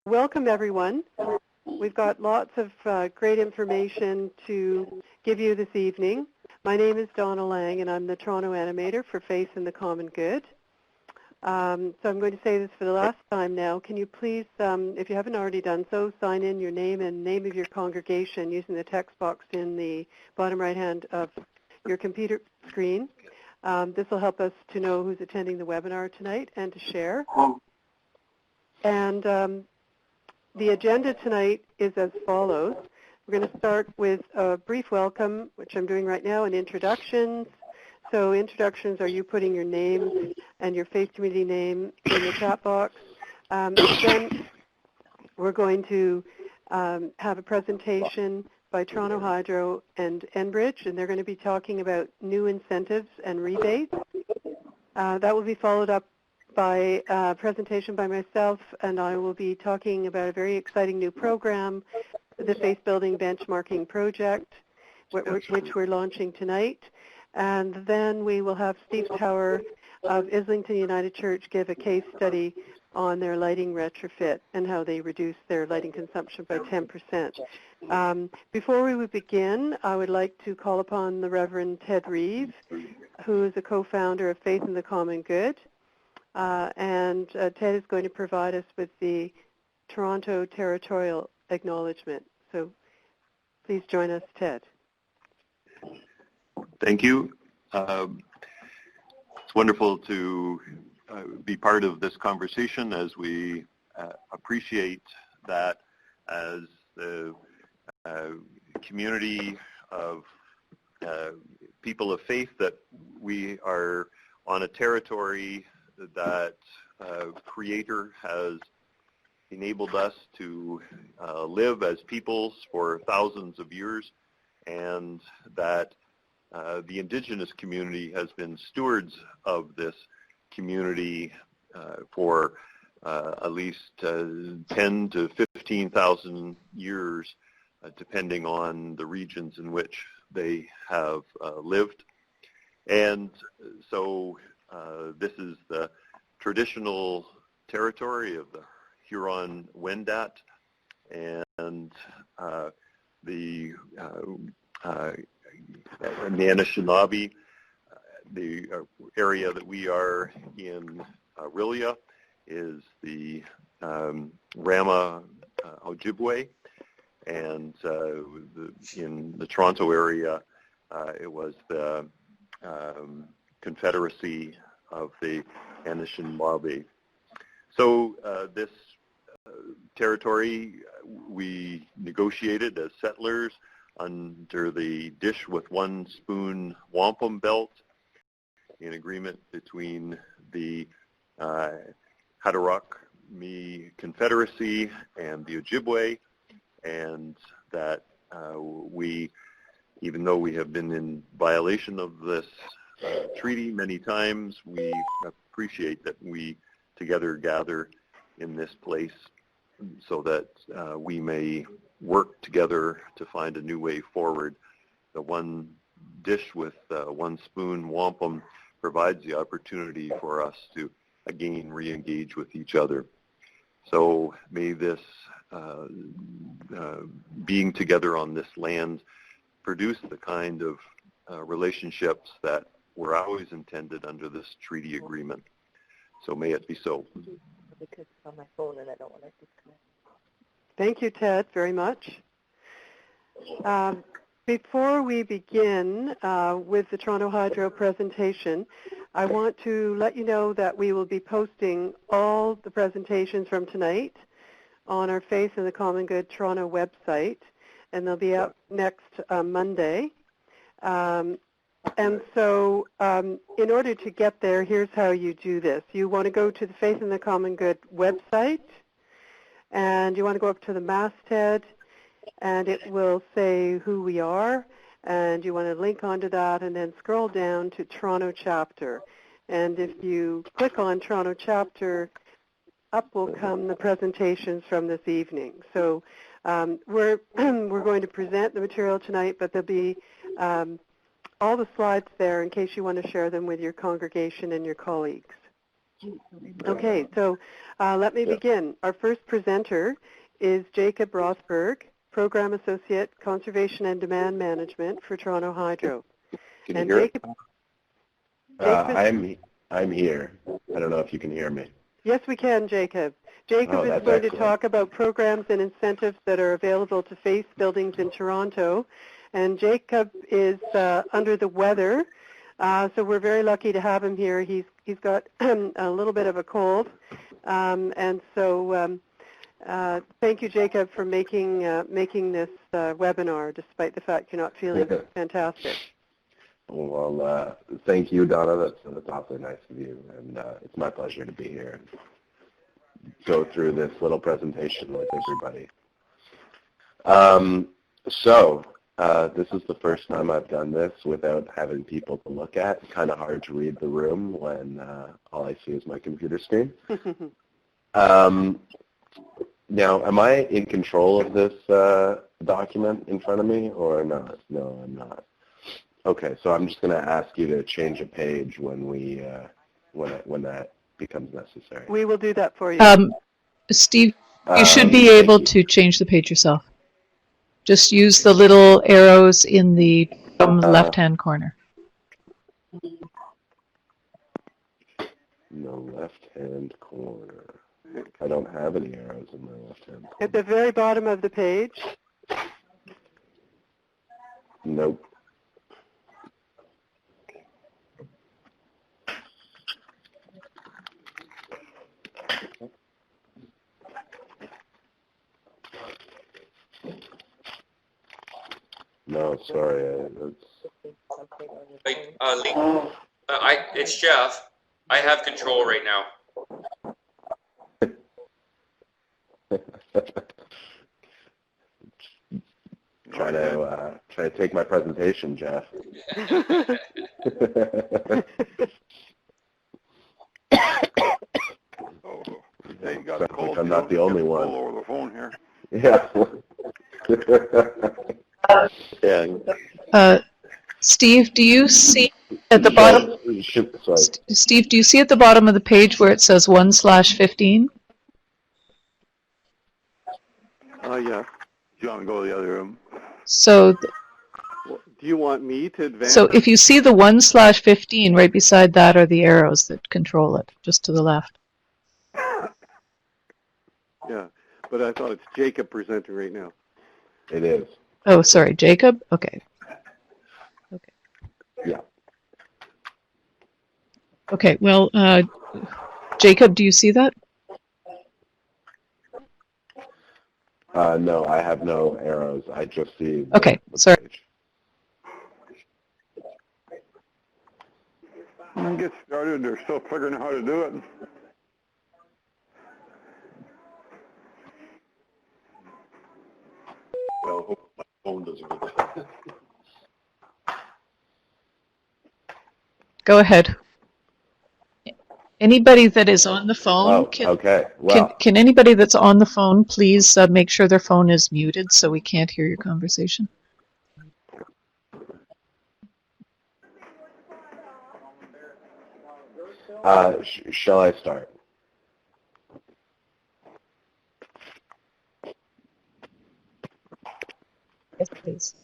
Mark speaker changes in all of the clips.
Speaker 1: Welcome, everyone. We've got lots of great information to give you this evening. My name is Donna Lang, and I'm the Toronto animator for Faith in the Common Good. So I'm going to say this for the last time now. Can you please, if you haven't already done so, sign in your name and name of your congregation using the text box in the bottom right hand of your computer screen. This will help us to know who's attending the webinar tonight and to share. And the agenda tonight is as follows. We're going to start with a brief welcome, which I'm doing right now, and introductions. So introductions are you putting your name and your faith community name in the chat box. Then we're going to have a presentation by Toronto Hydro and Enbridge, and they're going to be talking about new incentives and rebates. That will be followed up by a presentation by myself, and I will be talking about a very exciting new program, the Faith Building Benchmarking Project, which we're launching tonight. And then we will have Steve Tower of Islington United Church give a case study on their lighting retrofit and how they reduce their lighting consumption by 10%. Before we begin, I would like to call upon the Reverend Ted Reeve, who is a co-founder of Faith in the Common Good. And Ted is going to provide us with the Toronto Territorial Acknowledgement. So please join us, Ted.
Speaker 2: Thank you. It's wonderful to be part of this conversation as we appreciate that as the community of people of faith that we are on a territory that Creator has enabled us to live as peoples for thousands of years, and that the Indigenous community has been stewards of this community for at least 10 to 15,000 years, depending on the regions in which they have lived. And so this is the traditional territory of the Huron-Wendat, and the Anishinaabe. The area that we are in, Aurelia, is the Rama Ojibwe, and in the Toronto area, it was the Confederacy of the Anishinaabe. So this territory we negotiated as settlers under the dish with one spoon wampum belt, in agreement between the Haudenosaunee Confederacy and the Ojibwe, and that we, even though we have been in violation of this treaty many times, we appreciate that we together gather in this place so that we may work together to find a new way forward. The one dish with one spoon wampum provides the opportunity for us to again re-engage with each other. So may this being together on this land produce the kind of relationships that were always intended under this treaty agreement. So may it be so.
Speaker 3: Because it's on my phone and I don't want to disconnect.
Speaker 1: Thank you, Ted, very much. Before we begin with the Toronto Hydro presentation, I want to let you know that we will be posting all the presentations from tonight on our Faith in the Common Good Toronto website, and they'll be up next Monday. And so in order to get there, here's how you do this. You want to go to the Faith in the Common Good website, and you want to go up to the masthead, and it will say who we are, and you want to link onto that and then scroll down to Toronto Chapter. And if you click on Toronto Chapter, up will come the presentations from this evening. So we're going to present the material tonight, but there'll be all the slides there in case you want to share them with your congregation and your colleagues. Okay, so let me begin. Our first presenter is Jacob Rosenberg, Program Associate, Conservation and Demand Management for Toronto Hydro.
Speaker 4: Can you hear Jacob, I'm here. I don't know if you can hear me.
Speaker 1: Yes, we can, Jacob. Jacob is going to talk about programs and incentives that are available to FACE buildings in Toronto. And Jacob is under the weather, so we're very lucky to have him here. He's got a little bit of a cold, and so thank you, Jacob, for making this webinar, despite the fact you're not feeling fantastic.
Speaker 4: Well, thank you, Donna. That's awfully nice of you, and it's my pleasure to be here and go through this little presentation with everybody. This is the first time I've done this without having people to look at. It's kind of hard to read the room when all I see is my computer screen. Now, am I in control of this document in front of me or not? No, I'm not. Okay, so I'm just going to ask you to change a page when we when that becomes necessary.
Speaker 1: We will do that for you.
Speaker 5: Steve, you should be able to change the page yourself. Just use the little arrows in the left-hand corner.
Speaker 4: In the left-hand corner. I don't have any arrows in my left-hand corner.
Speaker 1: At the very bottom of the page.
Speaker 4: Nope. No, sorry.
Speaker 6: Lee, it's Jeff. I have control right now.
Speaker 4: Try to take my presentation, Jeff.
Speaker 7: Hey, you got a cold.
Speaker 4: I'm not the only one.
Speaker 7: All over the phone here.
Speaker 4: Yeah.
Speaker 5: Yeah. Steve, do you see at the bottom? Steve, do you see at the bottom of the page where it says 1/15?
Speaker 7: Yeah. Do you want to go to the other room?
Speaker 5: So.
Speaker 7: Do you want me to advance?
Speaker 5: So if you see the 1/15, right beside that are the arrows that control it, just to the left.
Speaker 7: Yeah, but I thought it's Jacob presenting right now.
Speaker 4: It is.
Speaker 5: Oh, sorry, Jacob? Okay. Okay.
Speaker 4: Yeah.
Speaker 5: Okay, well, Jacob, do you see that?
Speaker 4: No, I have no arrows. I just see
Speaker 5: the sorry.
Speaker 4: Page.
Speaker 7: Get started. They're still figuring out how to do it.
Speaker 4: Well, hope my phone doesn't get that.
Speaker 5: Go ahead. Anybody that is on the phone, can anybody that's on the phone please make sure their phone is muted so we can't hear your conversation?
Speaker 4: Shall I start?
Speaker 5: Yes, please.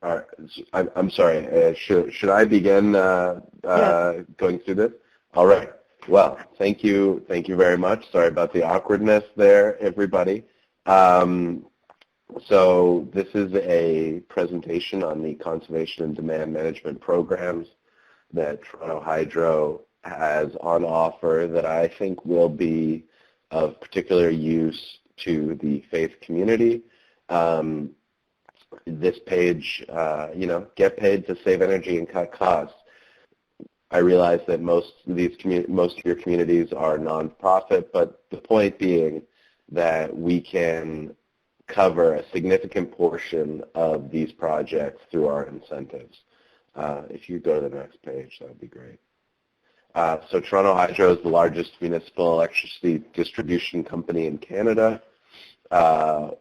Speaker 4: All right. I'm sorry. Should I begin going through this? All right. Well, thank you very much. Sorry about the awkwardness there, everybody. So this is a presentation on the conservation and demand management programs that Toronto Hydro has on offer that I think will be of particular use to the faith community. This page, get paid to save energy and cut costs. I realize that most of your communities are nonprofit, but the point being that we can cover a significant portion of these projects through our incentives. If you go to the next page, that would be great. So Toronto Hydro is the largest municipal electricity distribution company in Canada.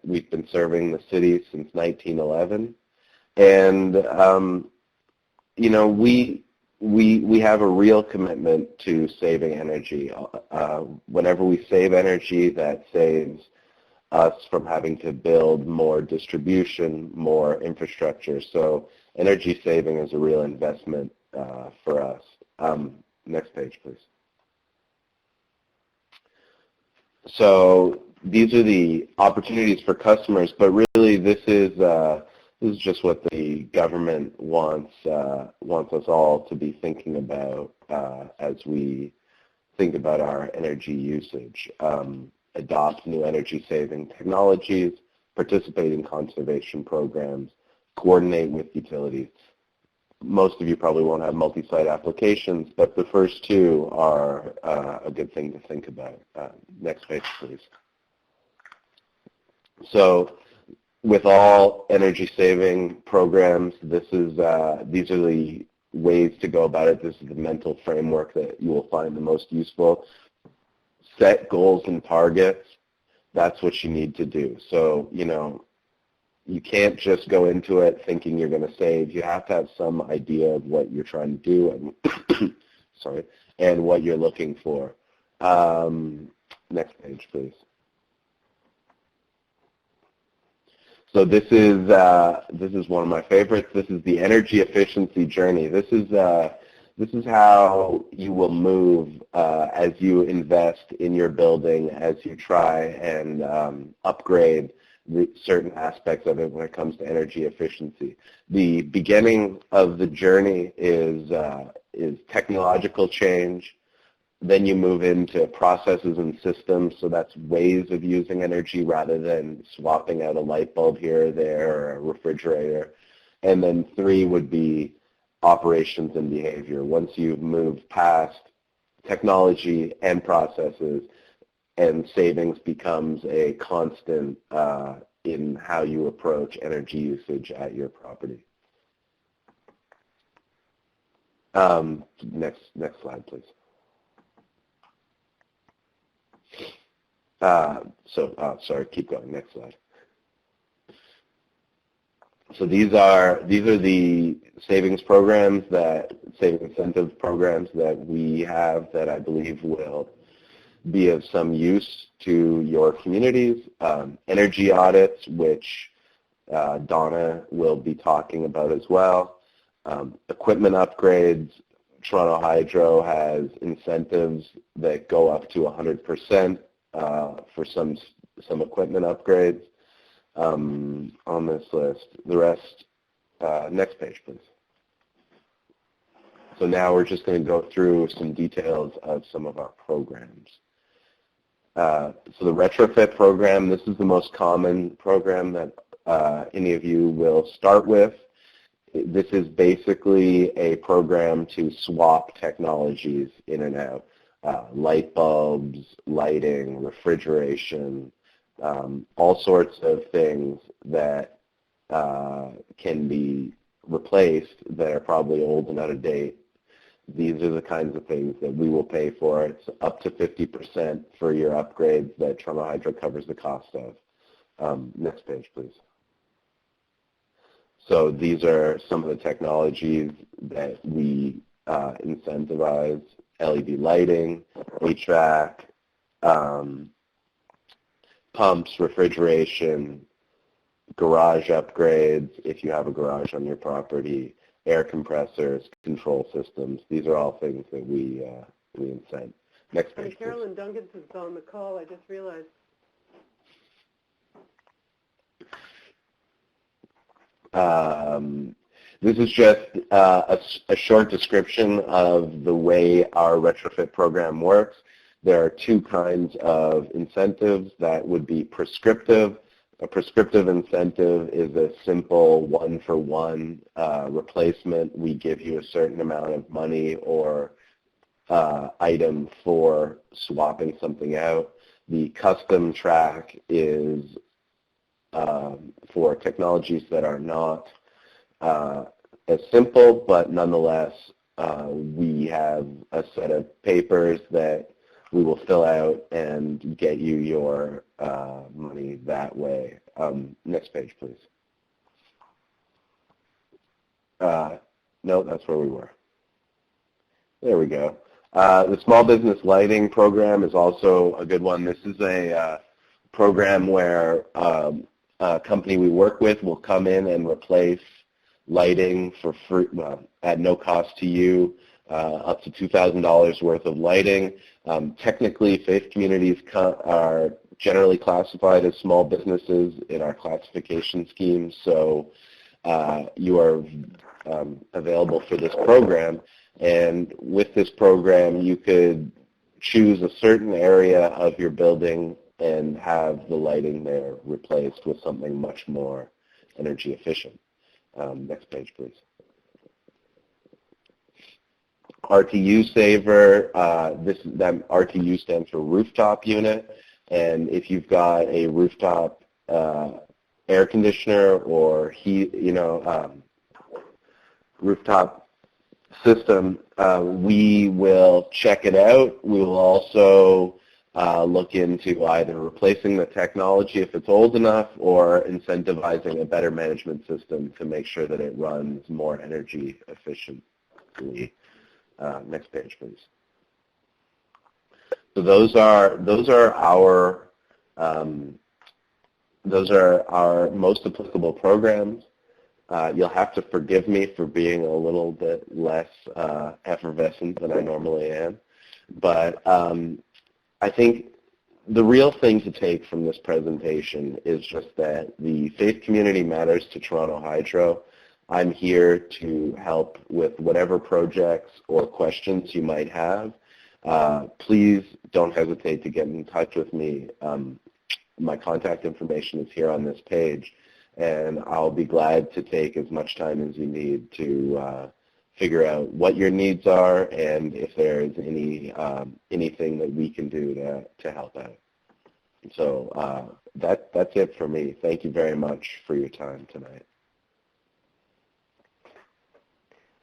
Speaker 4: We've been serving the city since 1911. And, you know, we have a real commitment to saving energy. Whenever we save energy, that saves us from having to build more distribution, more infrastructure. So energy saving is a real investment for us. Next page, please. So these are the opportunities for customers, but really this is just what the government wants us all to be thinking about as we think about our energy usage. Adopt new energy-saving technologies, participate in conservation programs, coordinate with utilities. Most of you probably won't have multi-site applications, but the first two are a good thing to think about. Next page, please. So with all energy-saving programs, these are the ways to go about it. This is the mental framework that you will find the most useful. Set goals and targets. That's what you need to do. So, you know, you can't just go into it thinking you're going to save. You have to have some idea of what you're trying to do and, and what you're looking for. Next page, please. So this is one of my favorites. This is the energy efficiency journey. This is how you will move as you invest in your building, as you try and upgrade certain aspects of it when it comes to energy efficiency. The beginning of the journey is technological change. Then you move into processes and systems, so that's ways of using energy rather than swapping out a light bulb here or there or a refrigerator. And then 3 would be operations and behavior. Once you've moved past technology and processes, and savings becomes a constant in how you approach energy usage at your property. Next slide, please. Sorry, keep going. Next slide. So these are the savings programs saving incentive programs that we have that I believe will be of some use to your communities. Energy audits, which Donna will be talking about as well. Equipment upgrades. Toronto Hydro has incentives that go up to 100% for some equipment upgrades on this list. The rest, next page, please. So now we're just going to go through some details of some of our programs. So the retrofit program, this is the most common program that any of you will start with. This is basically a program to swap technologies in and out. Light bulbs, lighting, refrigeration, all sorts of things that can be replaced that are probably old and out of date. These are the kinds of things that we will pay for. It's up to 50% for your upgrades that Toronto Hydro covers the cost of. Next page, please. So these are some of the technologies that we incentivize: LED lighting, HVAC, pumps, refrigeration, garage upgrades if you have a garage on your property, air compressors, control systems. These are all things that we incent. Next page,
Speaker 1: Carolyn Duncan is on the call. I just realized.
Speaker 4: This is just a short description of the way our retrofit program works. There are 2 kinds of incentives that would be prescriptive. A prescriptive incentive is a simple one-for-one replacement. We give you a certain amount of money or item for swapping something out. The custom track is for technologies that are not as simple, but nonetheless, we have a set of papers that we will fill out and get you your money that way. Next page, please. No, that's where we were. There we go. The Small Business Lighting Program is also a good one. This is a program where a company we work with will come in and replace lighting for free, at no cost to you, up to $2,000 worth of lighting. Technically, faith communities are generally classified as small businesses in our classification scheme, so you are available for this program. And with this program, you could choose a certain area of your building and have the lighting there replaced with something much more energy efficient. Next page, please. RTU Saver, that RTU stands for rooftop unit, and if you've got a rooftop air conditioner or rooftop system, we will check it out. We will also look into either replacing the technology if it's old enough or incentivizing a better management system to make sure that it runs more energy efficiently. Next page, please. So those are our most applicable programs. You'll have to forgive me for being a little bit less effervescent than I normally am, but I think the real thing to take from this presentation is just that the faith community matters to Toronto Hydro. I'm here to help with whatever projects or questions you might have. Please don't hesitate to get in touch with me. My contact information is here on this page, and I'll be glad to take as much time as you need to figure out what your needs are and if there's anything that we can do to help out. So that's it for me. Thank you very much for your time tonight.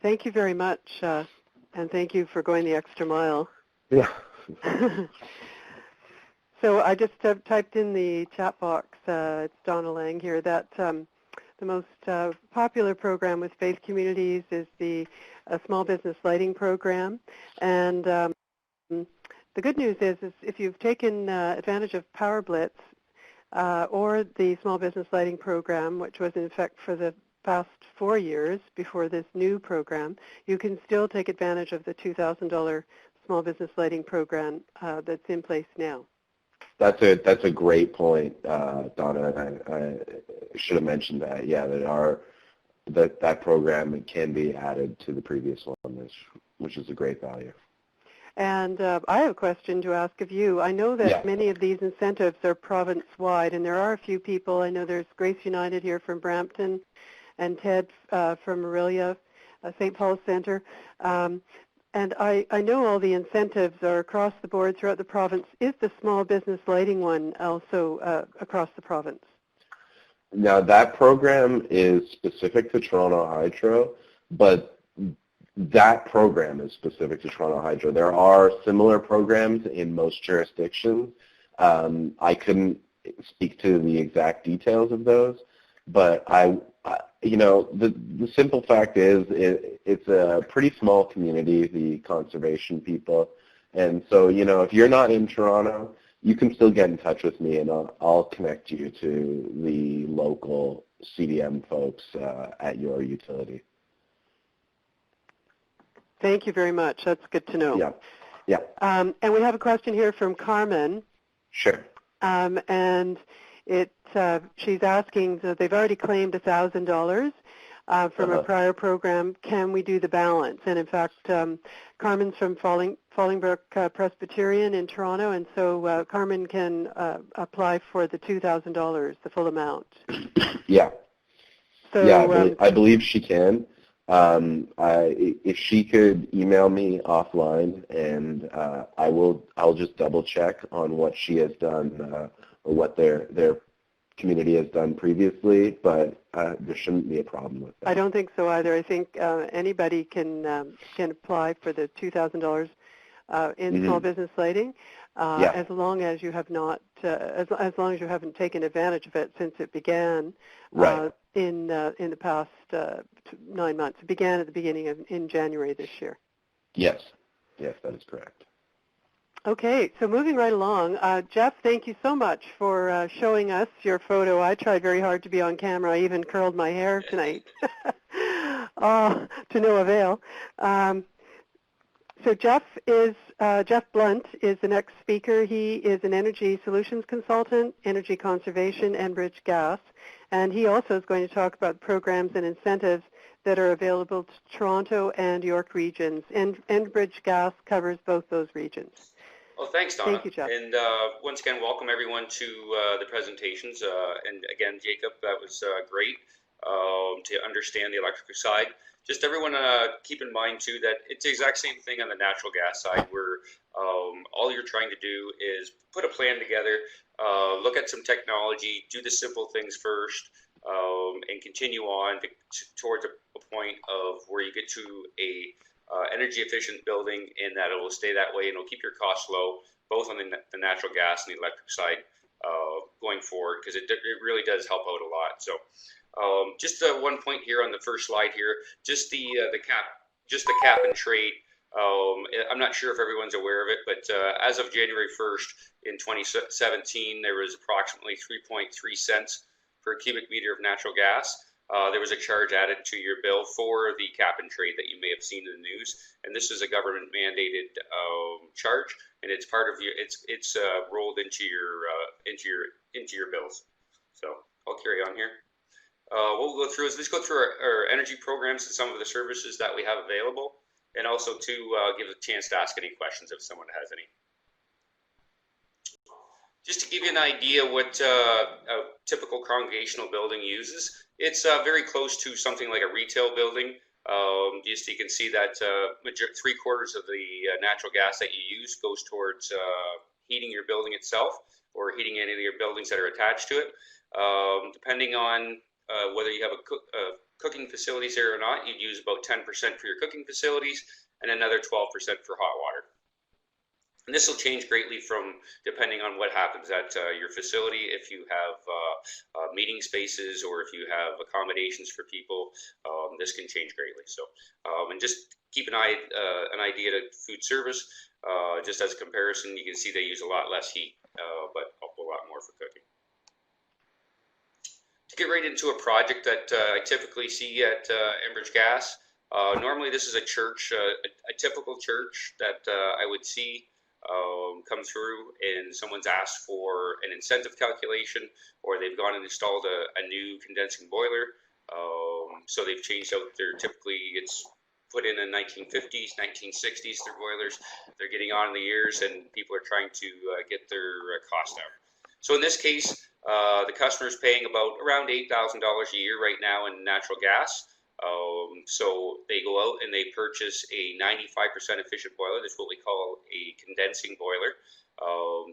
Speaker 1: Thank you very much, and thank you for going the extra mile.
Speaker 4: Yeah.
Speaker 1: So I just typed in the chat box, it's Donna Lang here, that the most popular program with faith communities is the Small Business Lighting Program. And the good news is if you've taken advantage of Power Blitz or the Small Business Lighting Program, which was in effect for the past 4 years before this new program, you can still take advantage of the $2,000 Small Business Lighting Program that's in place now.
Speaker 4: That's a great point, Donna. I should have mentioned that. Yeah, that program can be added to the previous one, which is a great value.
Speaker 1: And I have a question to ask of you. I know that many of these incentives are province-wide, and there are a few people. I know there's Grace United here from Brampton, and Ted from Aurelia, St. Paul's Centre. And I know all the incentives are across the board throughout the province. Is the small business lighting one also across the province?
Speaker 4: Now, that program is specific to Toronto Hydro, but that program is specific to Toronto Hydro. There are similar programs in most jurisdictions. I couldn't speak to the exact details of those, but the simple fact is it's a pretty small community, the conservation people, and so if you're not in Toronto, you can still get in touch with me, and I'll connect you to the local CDM folks at your utility.
Speaker 1: Thank you very much. That's good to know.
Speaker 4: Yeah.
Speaker 1: And we have a question here from Carmen.
Speaker 4: Sure.
Speaker 1: And she's asking, so they've already claimed $1,000 from a prior program. Can we do the balance? And in fact, Carmen's from Fallingbrook Presbyterian in Toronto, and so Carmen can apply for the $2,000, the full amount.
Speaker 4: Yeah.
Speaker 1: So,
Speaker 4: yeah, I believe she can. If she could email me offline, and I'll just double check on what she has done or what their community has done previously, but there shouldn't be a problem with that.
Speaker 1: I don't think so either. I think anybody can apply for the $2,000 in small business lighting, as long as you have not, as long as you haven't taken advantage of it since it began in the past 9 months. It began at the beginning in January this year.
Speaker 4: Yes, yes, that is correct.
Speaker 1: Okay, so moving right along, Jeff, thank you so much for showing us your photo. I tried very hard to be on camera. I even curled my hair tonight, to no avail. So Jeff Blunt is the next speaker. He is an energy solutions consultant, energy conservation, Enbridge Gas, and he also is going to talk about programs and incentives that are available to Toronto and York regions. And Enbridge Gas covers both those regions.
Speaker 6: Well, thanks, Donna.
Speaker 1: Thank you, Jeff.
Speaker 6: And once again, welcome everyone to the presentations. And again, Jacob, that was great to understand the electrical side. Just everyone keep in mind, too, that it's the exact same thing on the natural gas side, where all you're trying to do is put a plan together, look at some technology, do the simple things first, and continue on towards a point of where you get to a energy efficient building, and that it will stay that way and it'll keep your costs low, both on the natural gas and the electric side going forward, because it really does help out a lot. So just one point here on the first slide here, just the cap and trade. I'm not sure if everyone's aware of it, but as of January 1st in 2017, there was approximately 3.3 cents per cubic meter of natural gas. There was a charge added to your bill for the cap and trade that you may have seen in the news, and this is a government mandated charge, and it's part of your it's rolled into your bills. So I'll carry on here. What we'll go through is let's go through our energy programs and some of the services that we have available, and also to give a chance to ask any questions if someone has any. Just to give you an idea what a typical congregational building uses, it's very close to something like a retail building. Just you can see that 3/4 of the natural gas that you use goes towards heating your building itself or heating any of your buildings that are attached to it. Depending on whether you have a cooking facilities there or not, you'd use about 10% for your cooking facilities and another 12% for hot water. And this will change greatly from depending on what happens at your facility. If you have meeting spaces or if you have accommodations for people, this can change greatly. So, and just keep an idea to food service. Just as a comparison, you can see they use a lot less heat, but a whole lot more for cooking. To get right into a project that I typically see at Enbridge Gas, normally this is a church, a typical church that I would see come through, and someone's asked for an incentive calculation, or they've gone and installed a new condensing boiler. So they've changed out their, typically it's put in the 1950s, 1960s, their boilers. They're getting on in the years, and people are trying to get their cost down. So in this case, the customer is paying around $8,000 a year right now in natural gas. So they go out and they purchase a 95% efficient boiler. That's what we call a condensing boiler.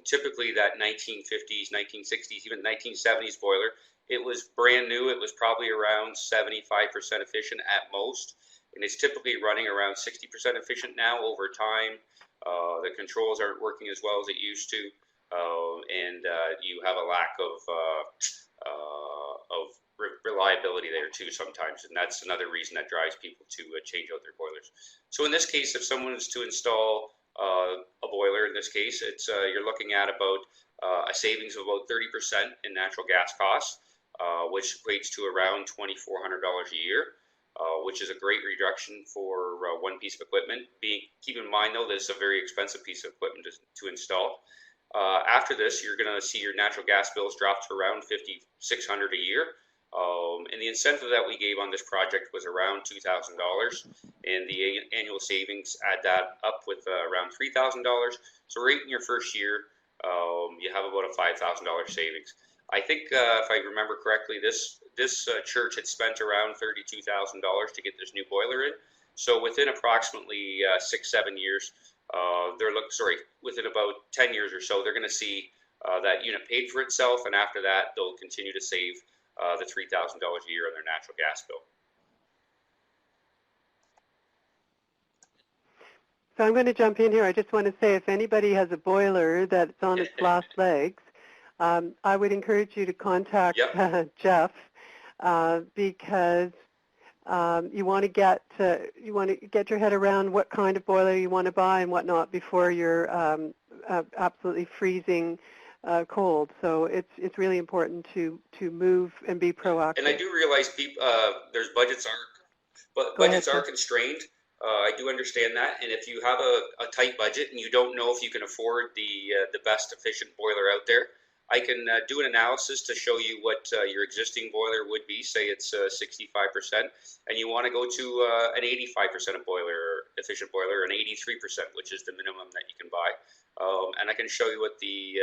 Speaker 6: Typically that 1950s, 1960s, even 1970s boiler, it was brand new. It was probably around 75% efficient at most. And it's typically running around 60% efficient now over time. The controls aren't working as well as it used to. And you have a lack of reliability there too sometimes, and that's another reason that drives people to change out their boilers. So in this case, if someone is to install a boiler, in this case, it's you're looking at about a savings of about 30% in natural gas costs, which equates to around $2,400 a year, which is a great reduction for one piece of equipment. Keep in mind though, this is a very expensive piece of equipment to install. After this, you're going to see your natural gas bills drop to around $5,600 a year. And the incentive that we gave on this project was around $2,000, and the annual savings add that up with around $3,000. So right in your first year, you have about a $5,000 savings. I think if I remember correctly, this church had spent around $32,000 to get this new boiler in. So within approximately 6-7 years, within about 10 years or so, they're going to see that unit paid for itself, and after that, they'll continue to save the $3,000 a year on their natural gas bill.
Speaker 1: So I'm going to jump in here. I just want to say if anybody has a boiler that's on its last legs, I would encourage you to contact Jeff because you want to get your head around what kind of boiler you want to buy and whatnot before you're absolutely freezing cold. So it's really important to move and be proactive.
Speaker 6: And I do realize there's budgets are constrained. I do understand that, and if you have a tight budget and you don't know if you can afford the best efficient boiler out there, I can do an analysis to show you what your existing boiler would be. Say it's 65%, and you want to go to an 85% efficient boiler, an 83%, which is the minimum that you can buy. And I can show you what the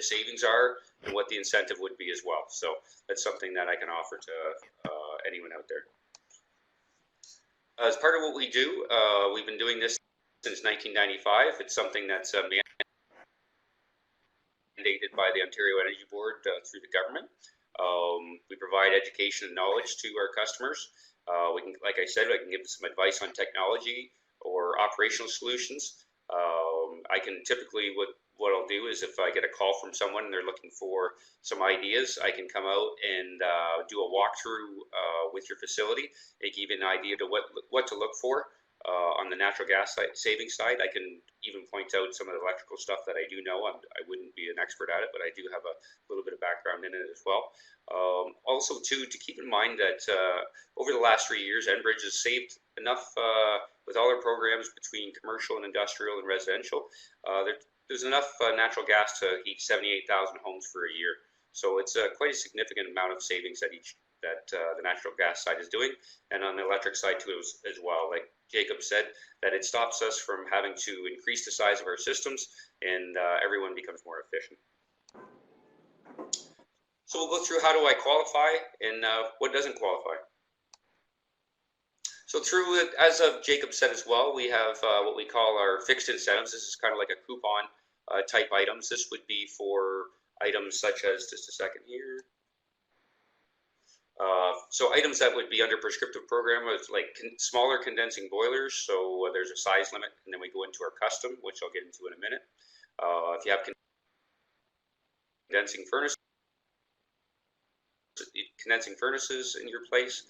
Speaker 6: savings are and what the incentive would be as well. So that's something that I can offer to anyone out there. As part of what we do, we've been doing this since 1995. It's something that's mandated by the Ontario Energy Board through the government. We provide education and knowledge to our customers. We can, like I said, I can give them some advice on technology or operational solutions. I can typically, what I'll do is if I get a call from someone and they're looking for some ideas, I can come out and do a walkthrough with your facility and give you an idea to what to look for. On the natural gas saving side, I can even point out some of the electrical stuff that I do know. I wouldn't be an expert at it, but I do have a little bit of background in it as well. Also, too, to keep in mind that over the last 3 years, Enbridge has saved enough with all our programs between commercial and industrial and residential. There's enough natural gas to heat 78,000 homes for a year. So it's quite a significant amount of savings that the natural gas side is doing, and on the electric side too as well. Like Jacob said, that it stops us from having to increase the size of our systems, and everyone becomes more efficient. So we'll go through how do I qualify and what doesn't qualify. So as Jacob said as well, we have what we call our fixed incentives. This is kind of like a coupon type items. This would be for items such as, just a second here. So items that would be under prescriptive program is like smaller condensing boilers. So there's a size limit, and then we go into our custom, which I'll get into in a minute. If you have condensing furnaces in your place,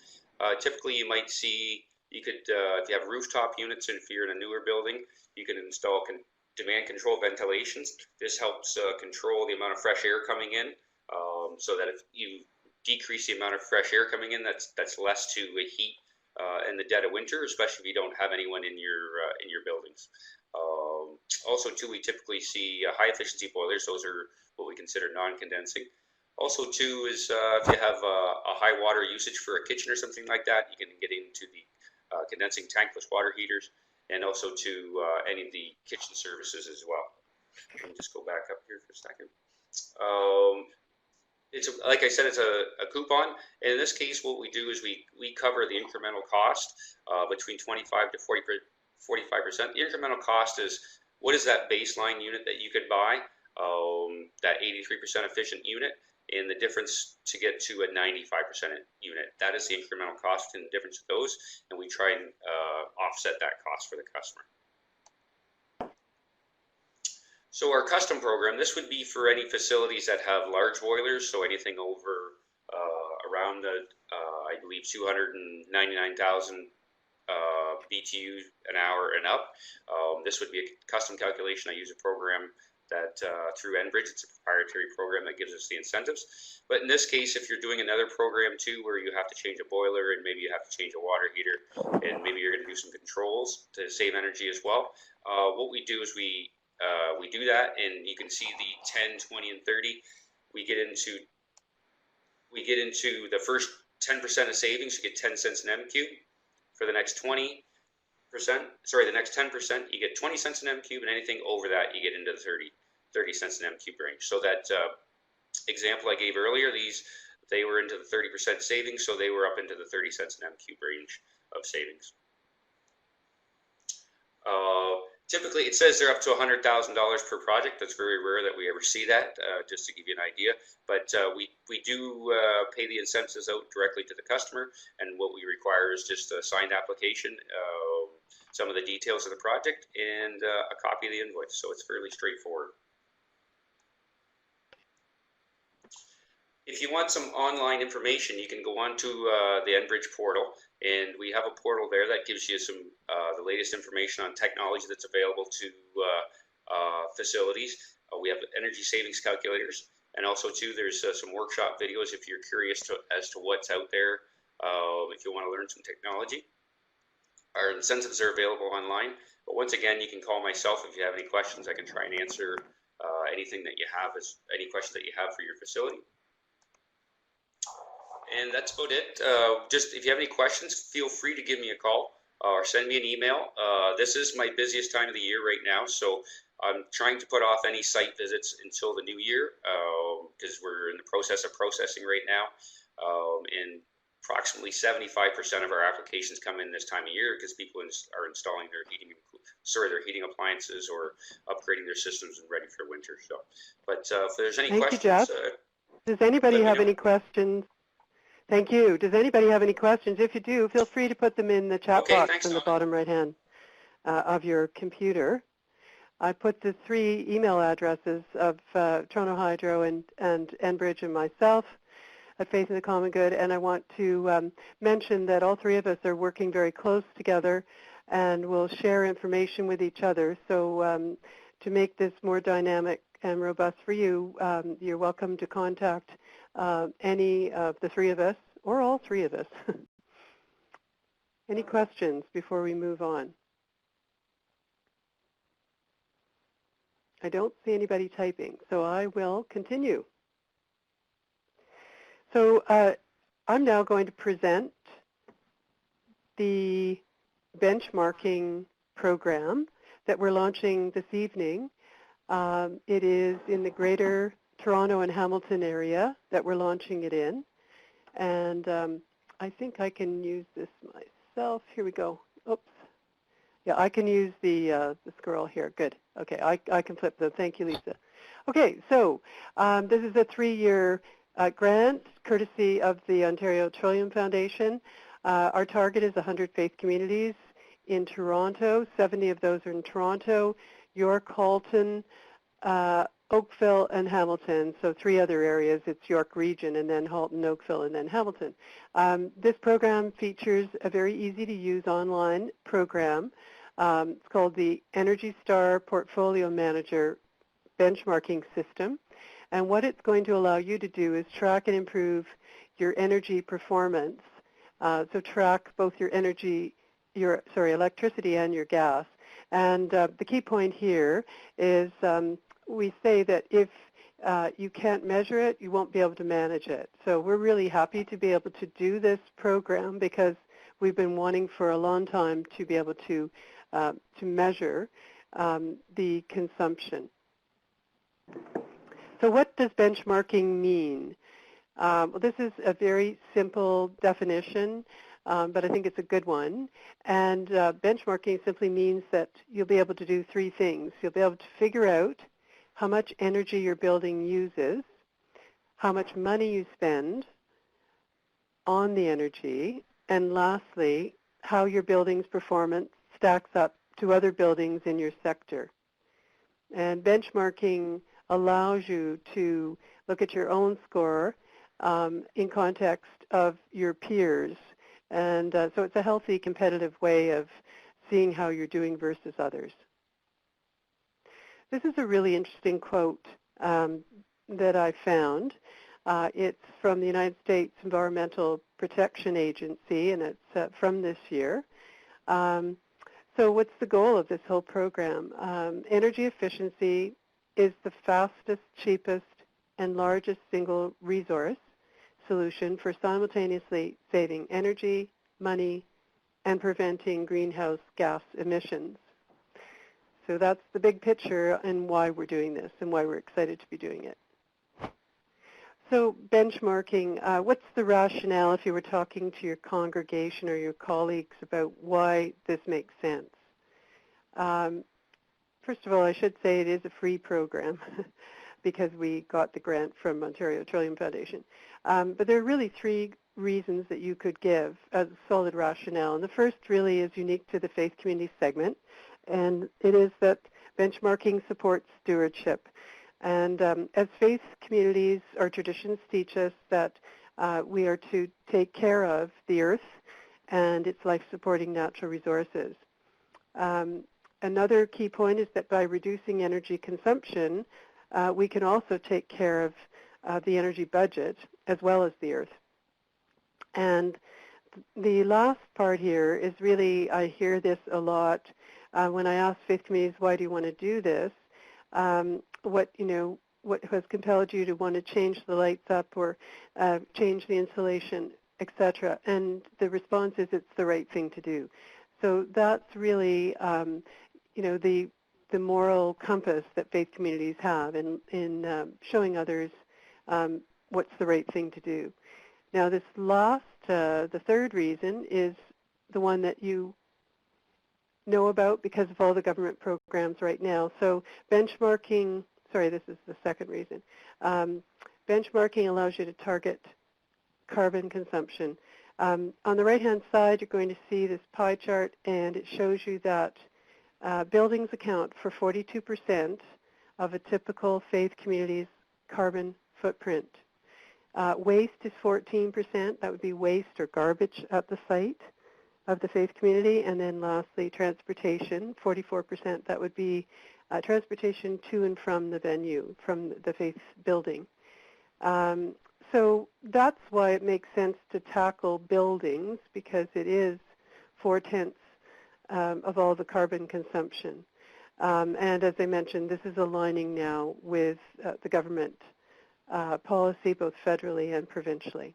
Speaker 6: typically you might see, if you have rooftop units, and if you're in a newer building, you can install demand control ventilations. This helps control the amount of fresh air coming in, so that if you decrease the amount of fresh air coming in, that's less to heat in the dead of winter, especially if you don't have anyone in your buildings. Also, too, we typically see high efficiency boilers. Those are what we consider non-condensing. Also, too, is if you have a high water usage for a kitchen or something like that, you can get into the condensing tankless water heaters, and also to any of the kitchen services as well. Let me just go back up here for a second. Like I said, it's a coupon. And in this case, what we do is we cover the incremental cost between 25 to 45%. The incremental cost is what is that baseline unit that you could buy, that 83% efficient unit, and the difference to get to a 95% unit. That is the incremental cost and the difference of those, and we try and offset that cost for the customer. So our custom program, this would be for any facilities that have large boilers, so anything over around the, I believe, 299,000 BTU an hour and up. This would be a custom calculation. I use a program that through Enbridge. It's a proprietary program that gives us the incentives. But in this case, if you're doing another program too, where you have to change a boiler and maybe you have to change a water heater, and maybe you're going to do some controls to save energy as well, what we do is we do that, and you can see the 10, 20, and 30. We get into the first 10% of savings. You get 10 cents an MQ. For the next 20%, the next 10%, you get 20 cents an MQ, and anything over that, you get into the 30 cents an MQ range. So that example I gave earlier, they were into the 30% savings, so they were up into the 30 cents an MQ range of savings. Typically, it says they're up to $100,000 per project. That's very rare that we ever see that, just to give you an idea. But we do pay the incentives out directly to the customer, and what we require is just a signed application, some of the details of the project, and a copy of the invoice. So it's fairly straightforward. If you want some online information, you can go on to the Enbridge portal, and we have a portal there that gives you some the latest information on technology that's available to facilities. We have energy savings calculators, and also too, there's some workshop videos if you're curious as to what's out there. If you want to learn some technology, our incentives are available online. But once again, you can call myself if you have any questions. I can try and answer anything that you have, any questions that you have for your facility. And that's about it. Just if you have any questions, feel free to give me a call or send me an email. This is my busiest time of the year right now, so I'm trying to put off any site visits until the new year because we're in the process of processing right now. And approximately 75% of our applications come in this time of year because people are installing their heating appliances or upgrading their systems and ready for winter. So, but if there's any questions,
Speaker 1: Jeff. Does anybody have any questions? Thank you. Does anybody have any questions? If you do, feel free to put them in the chat box in the bottom right hand of your computer. I put the 3 email addresses of Toronto Hydro and Enbridge and myself at Faith in the Common Good, and I want to mention that all 3 of us are working very close together and will share information with each other. So to make this more dynamic and robust for you, you're welcome to contact any of the 3 of us, or all 3 of us. Any questions before we move on? I don't see anybody typing, so I will continue. So I'm now going to present the benchmarking program that we're launching this evening. It is in the Greater Toronto and Hamilton area that we're launching it in. And I think I can use this myself. Here we go. Oops. Yeah, I can use the scroll here. Good. Okay, I can flip them. Thank you, Lisa. Okay, so this is a 3-year grant courtesy of the Ontario Trillium Foundation. Our target is 100 faith communities in Toronto. 70 of those are in Toronto, York, Halton, Oakville, and Hamilton. So 3 other areas. It's York Region, and then Halton, Oakville, and then Hamilton. This program features a very easy-to-use online program. It's called the Energy Star Portfolio Manager Benchmarking System. And what it's going to allow you to do is track and improve your energy performance. So track both your electricity and your gas. And the key point here is we say that if you can't measure it, you won't be able to manage it. So we're really happy to be able to do this program because we've been wanting for a long time to be able to measure the consumption. So what does benchmarking mean? Well, this is a very simple definition, but I think it's a good one. And benchmarking simply means that you'll be able to do 3 things. You'll be able to figure out how much energy your building uses, how much money you spend on the energy, and lastly, how your building's performance stacks up to other buildings in your sector. And benchmarking allows you to look at your own score in context of your peers. And so it's a healthy, competitive way of seeing how you're doing versus others. This is a really interesting quote that I found. It's from the United States Environmental Protection Agency, and it's from this year. So what's the goal of this whole program? Energy efficiency is the fastest, cheapest, and largest single resource solution for simultaneously saving energy, money, and preventing greenhouse gas emissions. So that's the big picture and why we're doing this and why we're excited to be doing it. So benchmarking, what's the rationale if you were talking to your congregation or your colleagues about why this makes sense? first of all, I should say it is a free program because we got the grant from Ontario Trillium Foundation. But there are really three reasons that you could give as a solid rationale. And the first really is unique to the faith community segment, and it is that benchmarking supports stewardship. And as faith communities, our traditions teach us that we are to take care of the earth and its life-supporting natural resources. Another key point is that by reducing energy consumption, we can also take care of the energy budget as well as the earth. And the last part here is really, I hear this a lot when I ask faith communities, why do you want to do this? What has compelled you to want to change the lights up or change the insulation, etc. And the response is it's the right thing to do. So that's really, the moral compass that faith communities have in showing others what's the right thing to do. Now this last, the third reason is the one that you know about because of all the government programs right now. So benchmarking, sorry, this is the second reason. Benchmarking allows you to target carbon consumption. On the right-hand side, you're going to see this pie chart, and it shows you that buildings account for 42% of a typical faith community's carbon footprint. Waste is 14%. That would be waste or garbage at the site of the faith community. And then lastly, transportation, 44%. That would be transportation to and from the venue, from the faith building. So that's why it makes sense to tackle buildings, because it is 4/10 of all the carbon consumption. And as I mentioned, this is aligning now with the government policy, both federally and provincially.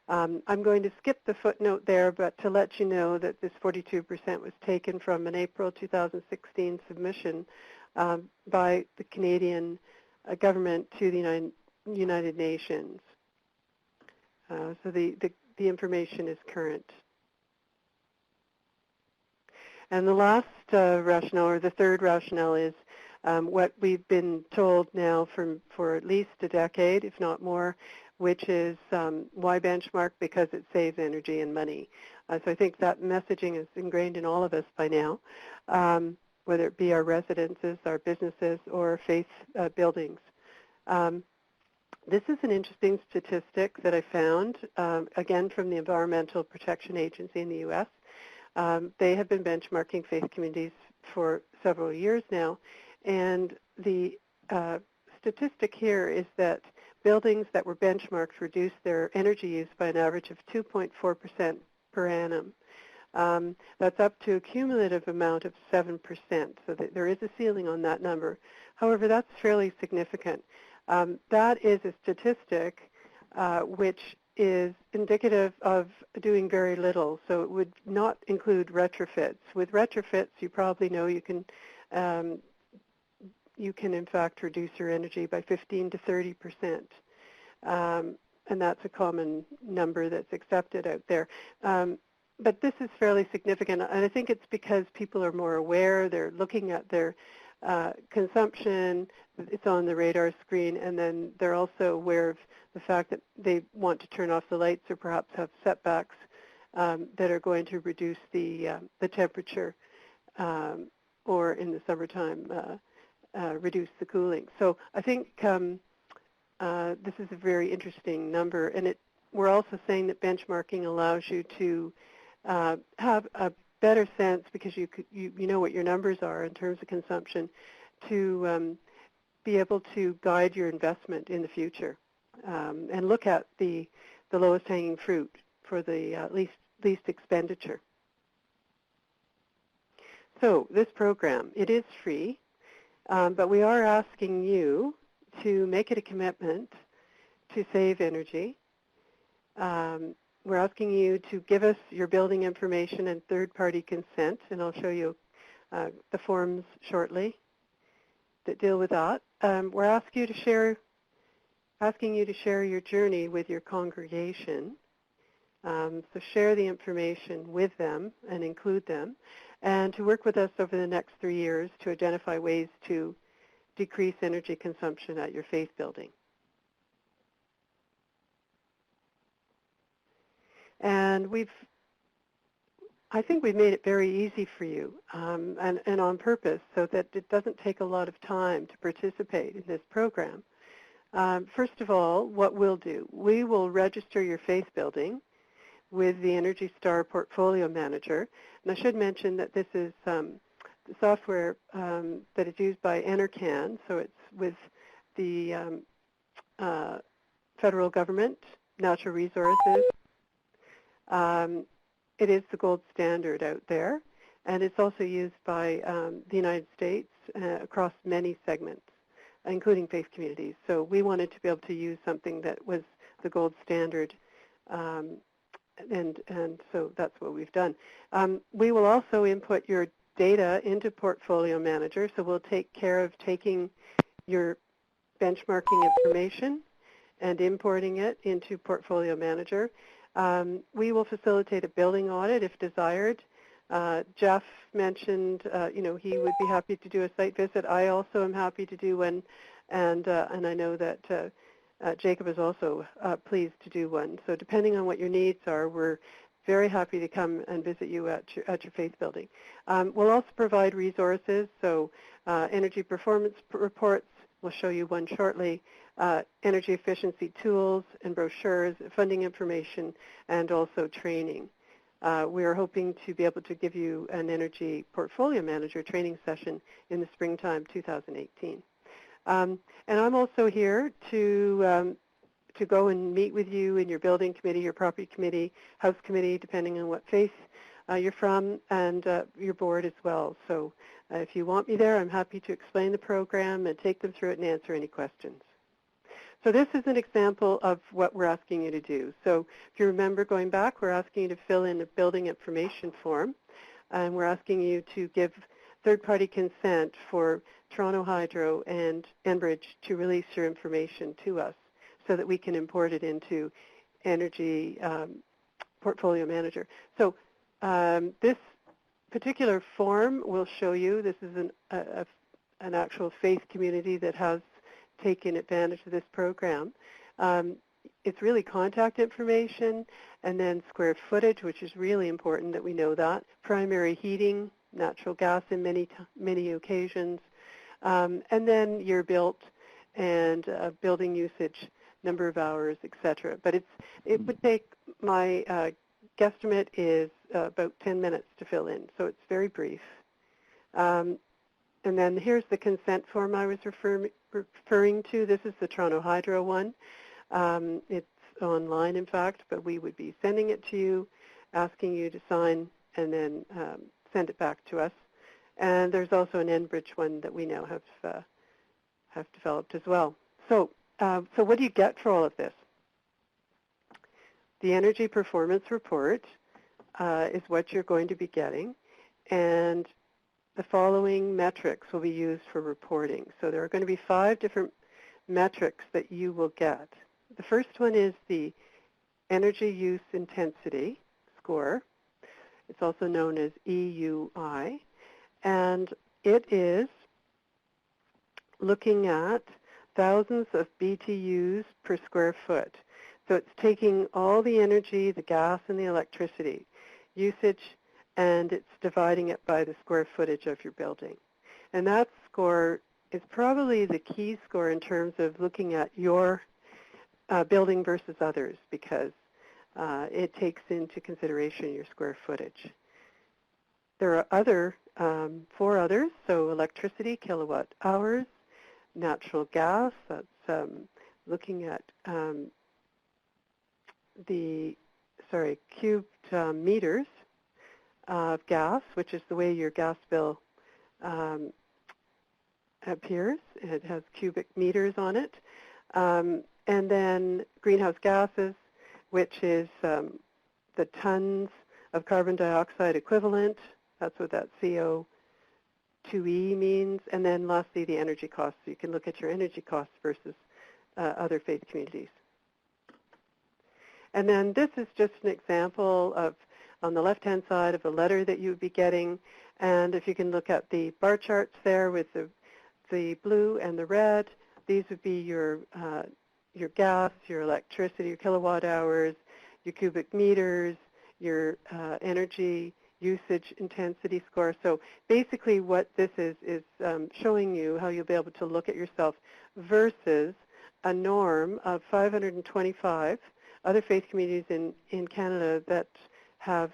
Speaker 1: I'm going to skip the footnote there, but to let you know that this 42% was taken from an April 2016 submission by the Canadian government to the United Nations. So the information is current. And the last rationale, or the third rationale, is what we've been told now for at least a decade, if not more, which is why benchmark? Because it saves energy and money. So I think that messaging is ingrained in all of us by now, whether it be our residences, our businesses, or faith buildings. This is an interesting statistic that I found, again, from the Environmental Protection Agency in the U.S. They have been benchmarking faith communities for several years now, and the statistic here is that buildings that were benchmarked reduced their energy use by an average of 2.4% per annum. That's up to a cumulative amount of 7%, so that there is a ceiling on that number. However, that's fairly significant. That is a statistic which is indicative of doing very little, so it would not include retrofits. With retrofits, you probably know you can in fact reduce your energy by 15 to 30%, and that's a common number that's accepted out there. But this is fairly significant, and I think it's because people are more aware. They're looking at their consumption, it's on the radar screen, and then they're also aware of the fact that they want to turn off the lights or perhaps have setbacks that are going to reduce the temperature, or in the summertime, reduce the cooling. So I think this is a very interesting number, and we're also saying that benchmarking allows you to have a better sense, because you know what your numbers are in terms of consumption, to be able to guide your investment in the future and look at the lowest hanging fruit for the least expenditure. So this program, it is free, but we are asking you to make it a commitment to save energy. We're asking you to give us your building information and third-party consent, and I'll show you the forms shortly that deal with that. We're asking you to share your journey with your congregation. So share the information with them and include them. and to work with us over the next 3 years to identify ways to decrease energy consumption at your faith building. And I think we've made it very easy for you, and on purpose, so that it doesn't take a lot of time to participate in this program. First of all, what we'll do, we will register your faith building with the Energy Star Portfolio Manager. And I should mention that this is the software that is used by NRCan, so it's with the federal government, natural resources. It is the gold standard out there, and it's also used by the United States across many segments, including faith communities. So we wanted to be able to use something that was the gold standard, and so that's what we've done. We will also input your data into Portfolio Manager, so we'll take care of taking your benchmarking information and importing it into Portfolio Manager. We will facilitate a building audit if desired. Jeff mentioned, he would be happy to do a site visit. I also am happy to do one, and I know that Jacob is also pleased to do one. So depending on what your needs are, we're very happy to come and visit you at your faith building. We'll also provide resources, so energy performance reports. We'll show you one shortly. Energy efficiency tools and brochures, funding information, and also training. We are hoping to be able to give you an Energy Portfolio Manager training session in the springtime 2018. And I'm also here to go and meet with you in your building committee, your property committee, house committee, depending on what faith you're from, and your board as well. So if you want me there, I'm happy to explain the program and take them through it and answer any questions. So this is an example of what we're asking you to do. So if you remember going back, we're asking you to fill in a building information form, and we're asking you to give third-party consent for Toronto Hydro and Enbridge to release your information to us so that we can import it into Energy Portfolio Manager. So this particular form will show you, this is an actual faith community that has taken advantage of this program. It's really contact information and then square footage, which is really important that we know that, primary heating, natural gas in many occasions, and then year built and building usage, number of hours, etc. But it would take, my guesstimate is about 10 minutes to fill in, so it's very brief. And then here's the consent form I was referring to. This is the Toronto Hydro one. It's online, in fact, but we would be sending it to you, asking you to sign, and then send it back to us. And there's also an Enbridge one that we now have developed as well. So what do you get for all of this? The Energy Performance Report is what you're going to be getting, and the following metrics will be used for reporting. So there are going to be 5 different metrics that you will get. The first one is the Energy Use Intensity score. It's also known as EUI, and it is looking at thousands of BTUs per square foot. So it's taking all the energy, the gas and the electricity usage, and it's dividing it by the square footage of your building. And that score is probably the key score in terms of looking at your building versus others, because it takes into consideration your square footage. There are 4 others, so electricity, kilowatt hours, natural gas, that's looking at cubed meters of gas, which is the way your gas bill appears. It has cubic meters on it. And then greenhouse gases, which is the tons of carbon dioxide equivalent. That's what that CO2e means. And then lastly, the energy costs. So you can look at your energy costs versus other faith communities. And then this is just an example of, on the left-hand side, of a letter that you would be getting, And if you can look at the bar charts there with the blue and the red, these would be your gas, your electricity, your kilowatt hours, your cubic meters, your energy usage intensity score. So basically what this is showing you how you'll be able to look at yourself versus a norm of 525 other faith communities in Canada that have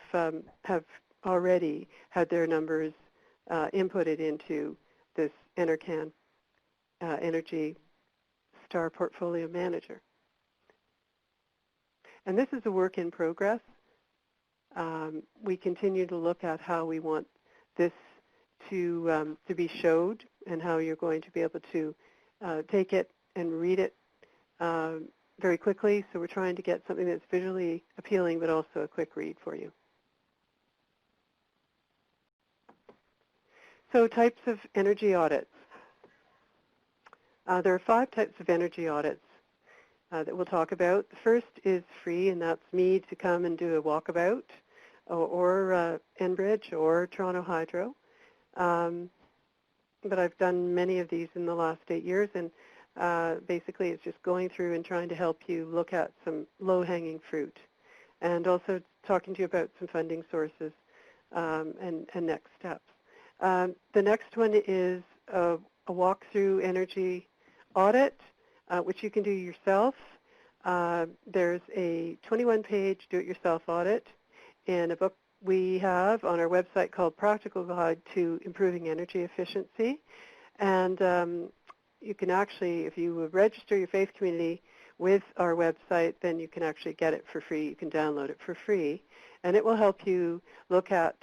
Speaker 1: already had their numbers inputted into this Enercan Energy Star Portfolio Manager. And this is a work in progress. We continue to look at how we want this to be showed and how you're going to be able to take it and read it very quickly. So we're trying to get something that's visually appealing but also a quick read for you. So types of energy audits. There are 5 types of energy audits that we'll talk about. The first is free, and that's me to come and do a walkabout, or Enbridge or Toronto Hydro. But I've done many of these in the last 8 years, and basically it's just going through and trying to help you look at some low-hanging fruit, and also talking to you about some funding sources and next steps. The next one is a walkthrough energy audit, which you can do yourself. There's a 21-page do-it-yourself audit in a book we have on our website called Practical Guide to Improving Energy Efficiency. And you can actually, if you register your faith community with our website, then you can actually get it for free. You can download it for free. And it will help you look at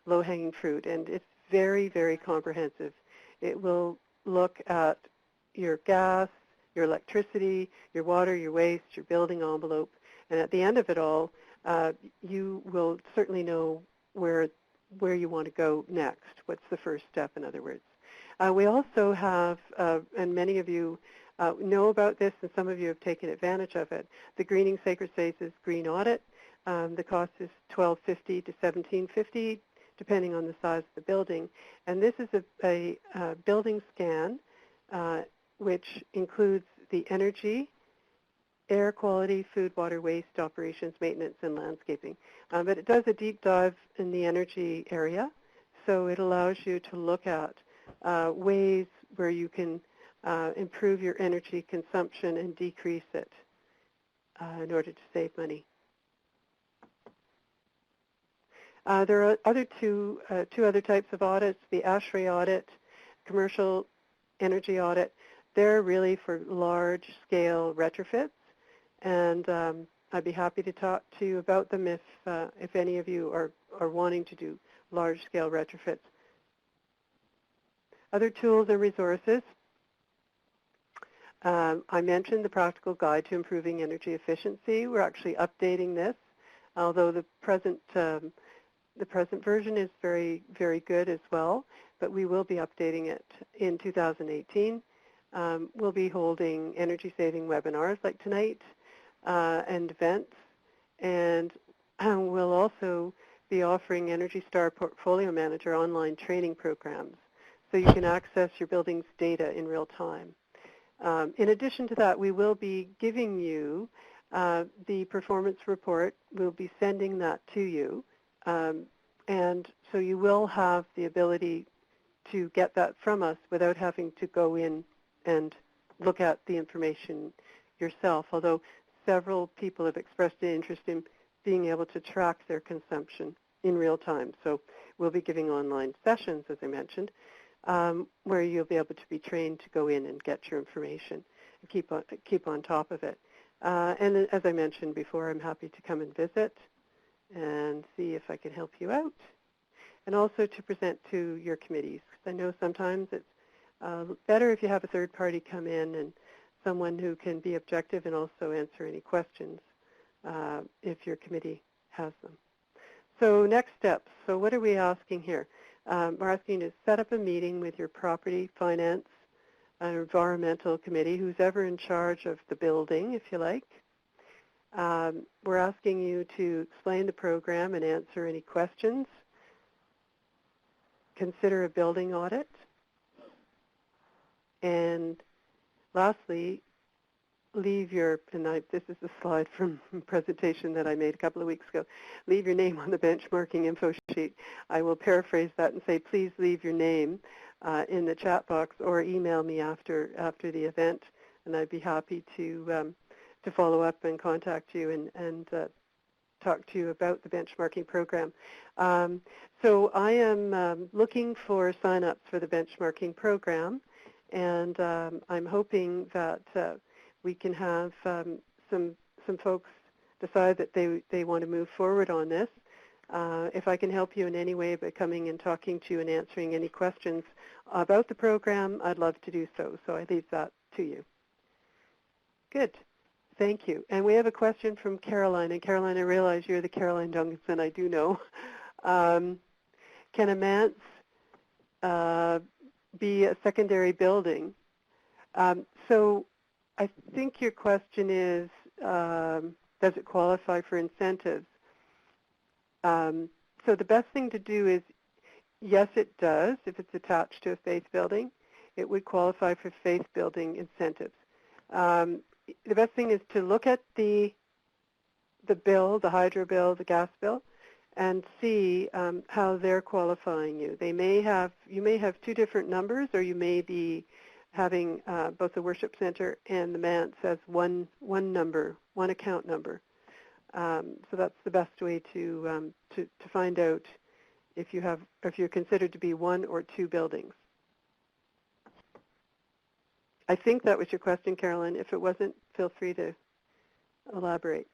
Speaker 1: low-hanging fruit. And it's very, very comprehensive. It will look at your gas, your electricity, your water, your waste, your building envelope. And at the end of it all, you will certainly know where you want to go next. What's the first step, in other words. We also have, and many of you know about this, and some of you have taken advantage of it, the Greening Sacred Spaces Green Audit. The cost is $12.50 to $17.50, depending on the size of the building. And this is a building scan which includes the energy, air quality, food, water, waste, operations, maintenance, and landscaping. But it does a deep dive in the energy area, so it allows you to look at ways where you can improve your energy consumption and decrease it in order to save money. There are two other types of audits, the ASHRAE audit, commercial energy audit. They're really for large-scale retrofits, and I'd be happy to talk to you about them if any of you are wanting to do large-scale retrofits. Other tools and resources. I mentioned the Practical Guide to Improving Energy Efficiency. We're actually updating this, although the present version is very, very good as well, but we will be updating it in 2018. We'll be holding energy-saving webinars like tonight and events, and we'll also be offering Energy Star Portfolio Manager online training programs, so you can access your building's data in real time. In addition to that, we will be giving you the performance report. We'll be sending that to you. And so you will have the ability to get that from us without having to go in and look at the information yourself, although several people have expressed an interest in being able to track their consumption in real time. So we'll be giving online sessions, as I mentioned, where you'll be able to be trained to go in and get your information and keep on top of it. And as I mentioned before, I'm happy to come and visit and see if I can help you out, and also to present to your committees. I know sometimes it's better if you have a third party come in and someone who can be objective and also answer any questions if your committee has them. So next steps. So what are we asking here? We're asking you to set up a meeting with your property, finance, and environmental committee, who's ever in charge of the building, if you like. We're asking you to explain the program and answer any questions. consider a building audit. And lastly, leave your, this is a slide from a presentation that I made a couple of weeks ago, leave your name on the benchmarking info sheet. I will paraphrase that and say, please leave your name in the chat box or email me after the event, and I'd be happy to follow up and contact you and talk to you about the benchmarking program. So I am looking for sign-ups for the benchmarking program, and I'm hoping that we can have some folks decide that they want to move forward on this. If I can help you in any way by coming and talking to you and answering any questions about the program, I'd love to do so. So I leave that to you. Good. Thank you. And we have a question from Caroline. And Caroline, I realize you're the Caroline Duncanson I do know. Can a manse be a secondary building? So I think your question is, does it qualify for incentives? So the best thing to do is, yes, it does. If it's attached to a faith building, it would qualify for faith building incentives. The best thing is to look at the bill, the hydro bill, the gas bill, and see how they're qualifying you. You may have two different numbers, or you may be having both the worship center and the manse as one number, one account number. So that's the best way to find out if you're considered to be one or two buildings. I think that was your question, Carolyn. If it wasn't, feel free to elaborate.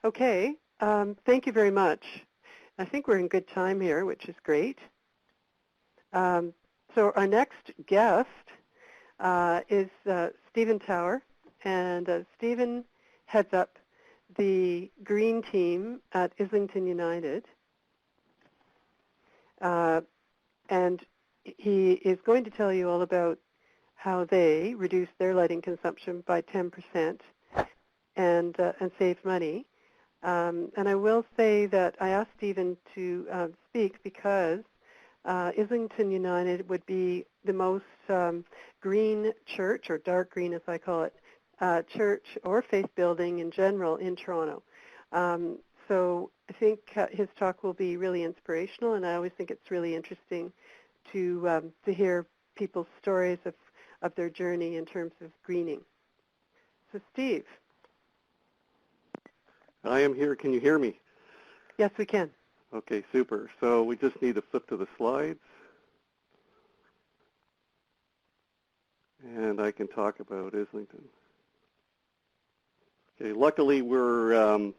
Speaker 1: Okay, thank you very much. I think we're in good time here, which is great. So our next guest is Stephen Tower, and Stephen heads up the green team at Islington United. And he is going to tell you all about how they reduce their lighting consumption by 10% and save money. And I will say that I asked Stephen to speak because Islington United would be the most green church, or dark green as I call it, church or faith building in general in Toronto. So I think his talk will be really inspirational, and I always think it's really interesting to hear people's stories of their journey in terms of greening. So Steve.
Speaker 7: I am here. Can you hear me?
Speaker 1: Yes, we can.
Speaker 7: Okay, super. So we just need to flip to the slides. And I can talk about Islington. Okay, luckily we're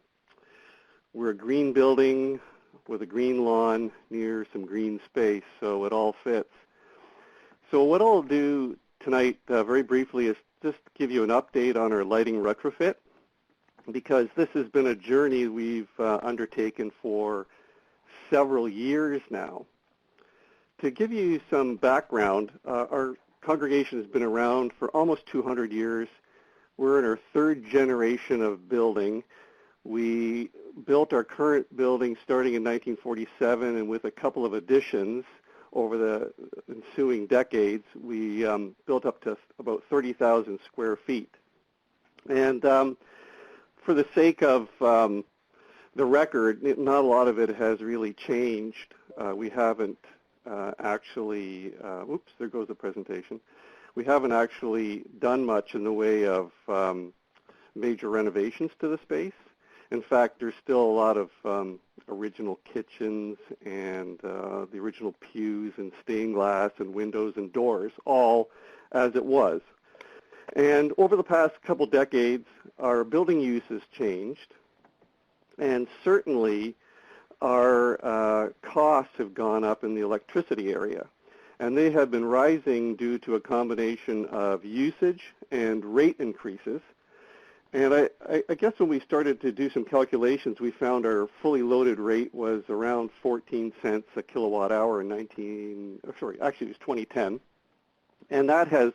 Speaker 7: a green building with a green lawn near some green space, so it all fits. So what I'll do tonight very briefly is just give you an update on our lighting retrofit, because this has been a journey we've undertaken for several years now. To give you some background, our congregation has been around for almost 200 years. We're in our third generation of building. We built our current building starting in 1947, and with a couple of additions over the ensuing decades, we built up to about 30,000 square feet. And for the sake of the record, not a lot of it has really changed. We haven't actually, oops, there goes the presentation. We haven't actually done much in the way of major renovations to the space. In fact, there's still a lot of original kitchens and the original pews and stained glass and windows and doors, all as it was. And over the past couple decades, our building use has changed, and certainly our costs have gone up in the electricity area. And they have been rising due to a combination of usage and rate increases. And I guess when we started to do some calculations, we found our fully loaded rate was around 14 cents a kilowatt hour in 2010. And that has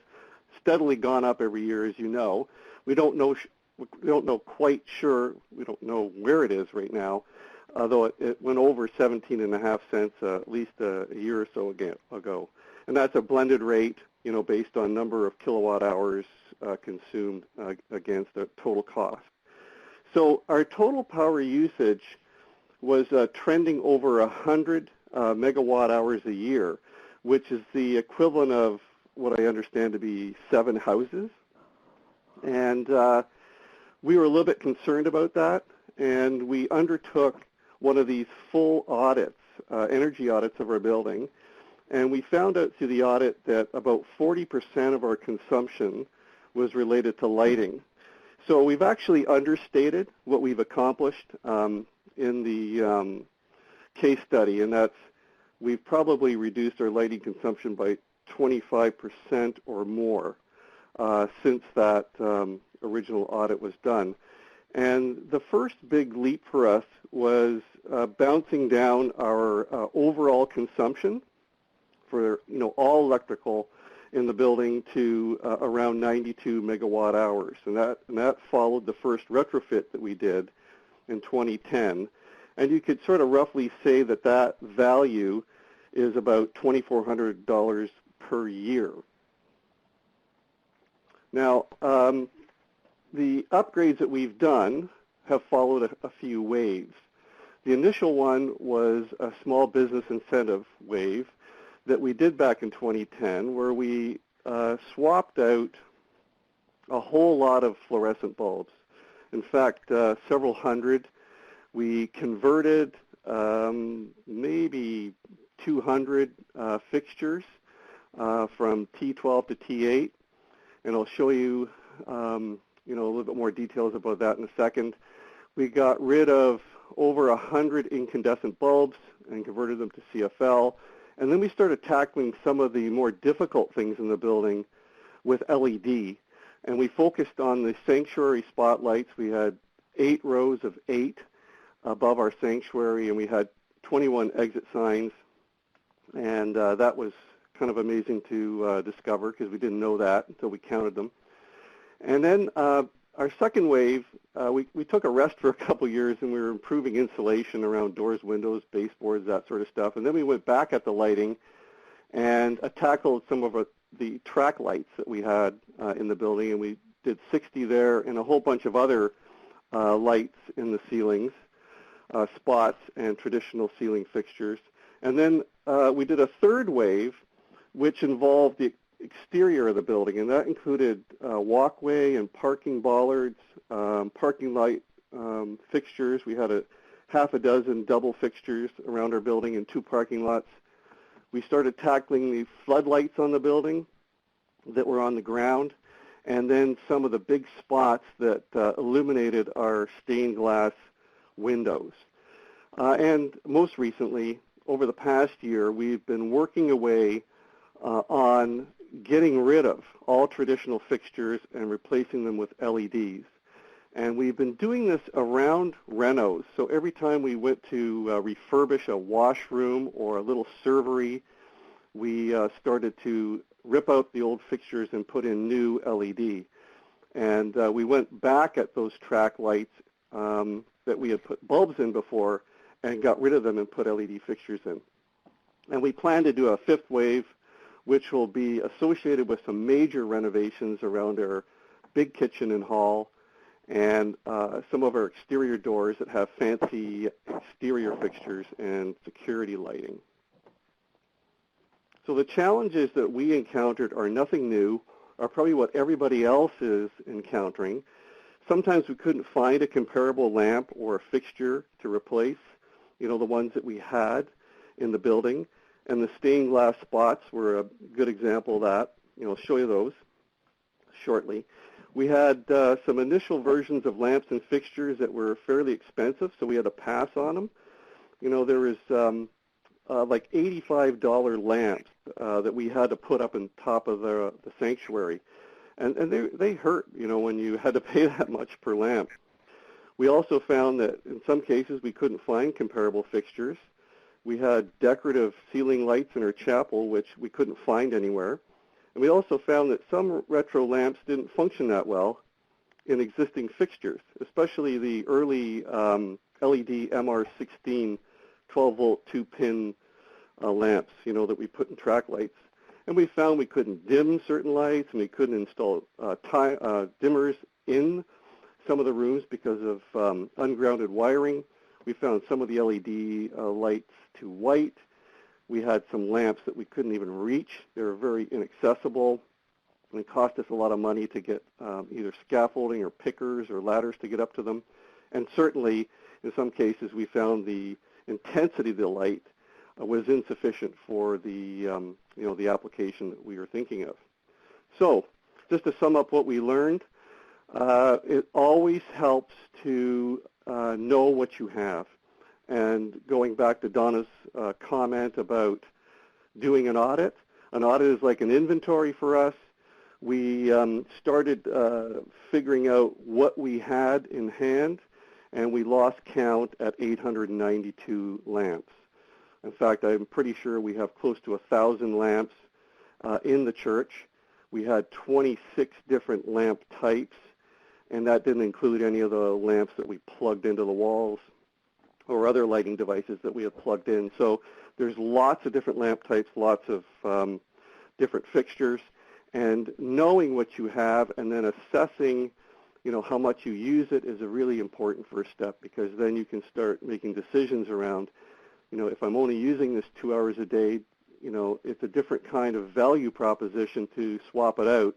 Speaker 7: steadily gone up every year, as you know. We don't know quite sure, we don't know where it is right now, although it went over 17.5 cents at least a year or so ago. And that's a blended rate, based on number of kilowatt hours consumed against the total cost. So our total power usage was trending over 100 megawatt hours a year, which is the equivalent of what I understand to be 7 houses. And we were a little bit concerned about that, and we undertook one of these full audits, energy audits of our building, and we found out through the audit that about 40% of our consumption was related to lighting. So we've actually understated what we've accomplished in the case study, and that's we've probably reduced our lighting consumption by 25% or more since that original audit was done. And the first big leap for us was bouncing down our overall consumption for all electrical in the building to around 92 megawatt hours, and that followed the first retrofit that we did in 2010. And you could sort of roughly say that that value is about $2,400 per year. Now, the upgrades that we've done have followed a few waves. The initial one was a small business incentive wave that we did back in 2010, where we swapped out a whole lot of fluorescent bulbs. In fact, several hundred. We converted maybe 200 fixtures from T12 to T8, and I'll show you a little bit more details about that in a second. We got rid of over 100 incandescent bulbs and converted them to CFL. And then we started tackling some of the more difficult things in the building with LED. And we focused on the sanctuary spotlights. We had 8 rows of 8 above our sanctuary, and we had 21 exit signs. And that was kind of amazing to discover, because we didn't know that until we counted them. And then our second wave, we took a rest for a couple years, and we were improving insulation around doors, windows, baseboards, that sort of stuff. And then we went back at the lighting and tackled some of the track lights that we had in the building, and we did 60 there and a whole bunch of other lights in the ceilings, spots and traditional ceiling fixtures. And then we did a third wave, which involved the exterior of the building, and that included walkway and parking bollards, parking light fixtures. We had half a dozen double fixtures around our building in 2 parking lots. We started tackling the floodlights on the building that were on the ground, and then some of the big spots that illuminated our stained glass windows. And most recently, over the past year, we've been working away on getting rid of all traditional fixtures and replacing them with LEDs. And we've been doing this around renos. So every time we went to refurbish a washroom or a little servery, we started to rip out the old fixtures and put in new LED. And we went back at those track lights that we had put bulbs in before and got rid of them and put LED fixtures in. And we plan to do a 5th wave, which will be associated with some major renovations around our big kitchen and hall, and some of our exterior doors that have fancy exterior fixtures and security lighting. So the challenges that we encountered are nothing new, are probably what everybody else is encountering. Sometimes we couldn't find a comparable lamp or a fixture to replace, the ones that we had in the building. And the stained glass spots were a good example of that. I'll show you those shortly. We had some initial versions of lamps and fixtures that were fairly expensive, so we had to pass on them. There was like $85 lamps that we had to put up on top of the sanctuary. And they hurt, when you had to pay that much per lamp. We also found that in some cases we couldn't find comparable fixtures. We had decorative ceiling lights in our chapel, which we couldn't find anywhere. And we also found that some retro lamps didn't function that well in existing fixtures, especially the early LED MR16 12-volt 2-pin lamps, that we put in track lights. And we found we couldn't dim certain lights, and we couldn't install dimmers in some of the rooms because of ungrounded wiring. We found some of the LED lights too white. We had some lamps that we couldn't even reach. They were very inaccessible, and it cost us a lot of money to get either scaffolding or pickers or ladders to get up to them. And certainly, in some cases, we found the intensity of the light was insufficient for the the application that we were thinking of. So, just to sum up what we learned, it always helps to know what you have. And going back to Donna's comment about doing an audit is like an inventory for us. We started figuring out what we had in hand, and we lost count at 892 lamps. In fact, I'm pretty sure we have close to 1,000 lamps in the church. We had 26 different lamp types, and that didn't include any of the lamps that we plugged into the walls or other lighting devices that we have plugged in. So there's lots of different lamp types, lots of different fixtures, and knowing what you have and then assessing how much you use it is a really important first step, because then you can start making decisions around, if I'm only using this 2 hours a day, it's a different kind of value proposition to swap it out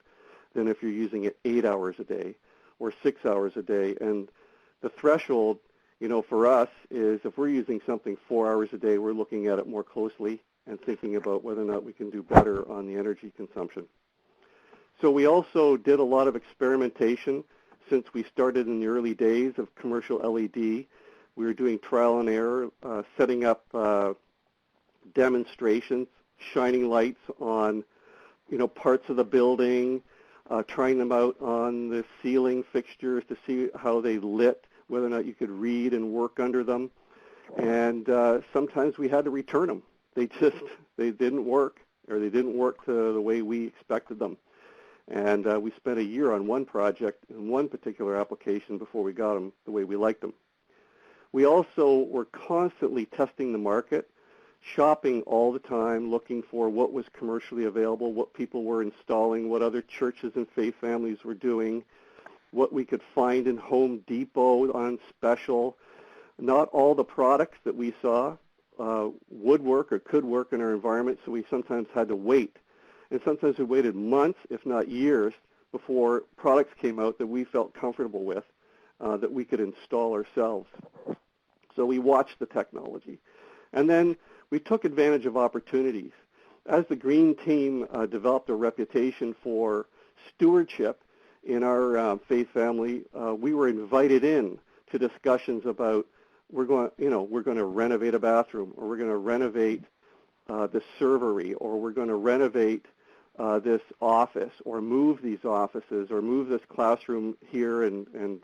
Speaker 7: than if you're using it 8 hours a day or 6 hours a day. And the threshold, for us is if we're using something 4 hours a day, we're looking at it more closely and thinking about whether or not we can do better on the energy consumption. So we also did a lot of experimentation since we started in the early days of commercial LED. We were doing trial and error, setting up demonstrations, shining lights on, parts of the building, trying them out on the ceiling fixtures to see how they lit, whether or not you could read and work under them. And sometimes we had to return them. They didn't work, or they didn't work the way we expected them. And we spent a year on one project in one particular application before we got them the way we liked them. We also were constantly testing the market, shopping all the time, looking for what was commercially available, what people were installing, what other churches and faith families were doing, what we could find in Home Depot on special. Not all the products that we saw would work or could work in our environment, so we sometimes had to wait. And sometimes we waited months, if not years, before products came out that we felt comfortable with, that we could install ourselves. So we watched the technology. And then we took advantage of opportunities. As the green team developed a reputation for stewardship in our faith family, we were invited in to discussions about we're going to renovate a bathroom, or we're going to renovate the servery, or we're going to renovate this office, or move these offices, or move this classroom here and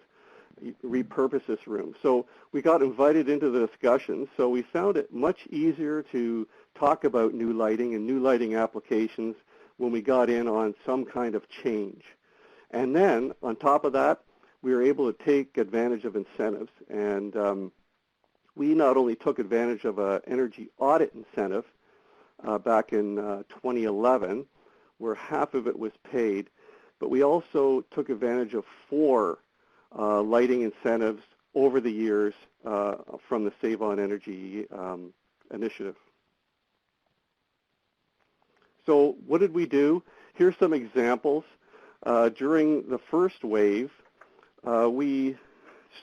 Speaker 7: repurpose this room. So we got invited into the discussions, so we found it much easier to talk about new lighting and new lighting applications when we got in on some kind of change. And then, on top of that, we were able to take advantage of incentives. And we not only took advantage of an energy audit incentive back in 2011, where half of it was paid, but we also took advantage of 4 lighting incentives over the years from the Save on Energy initiative. So what did we do? Here's some examples. During the first wave, we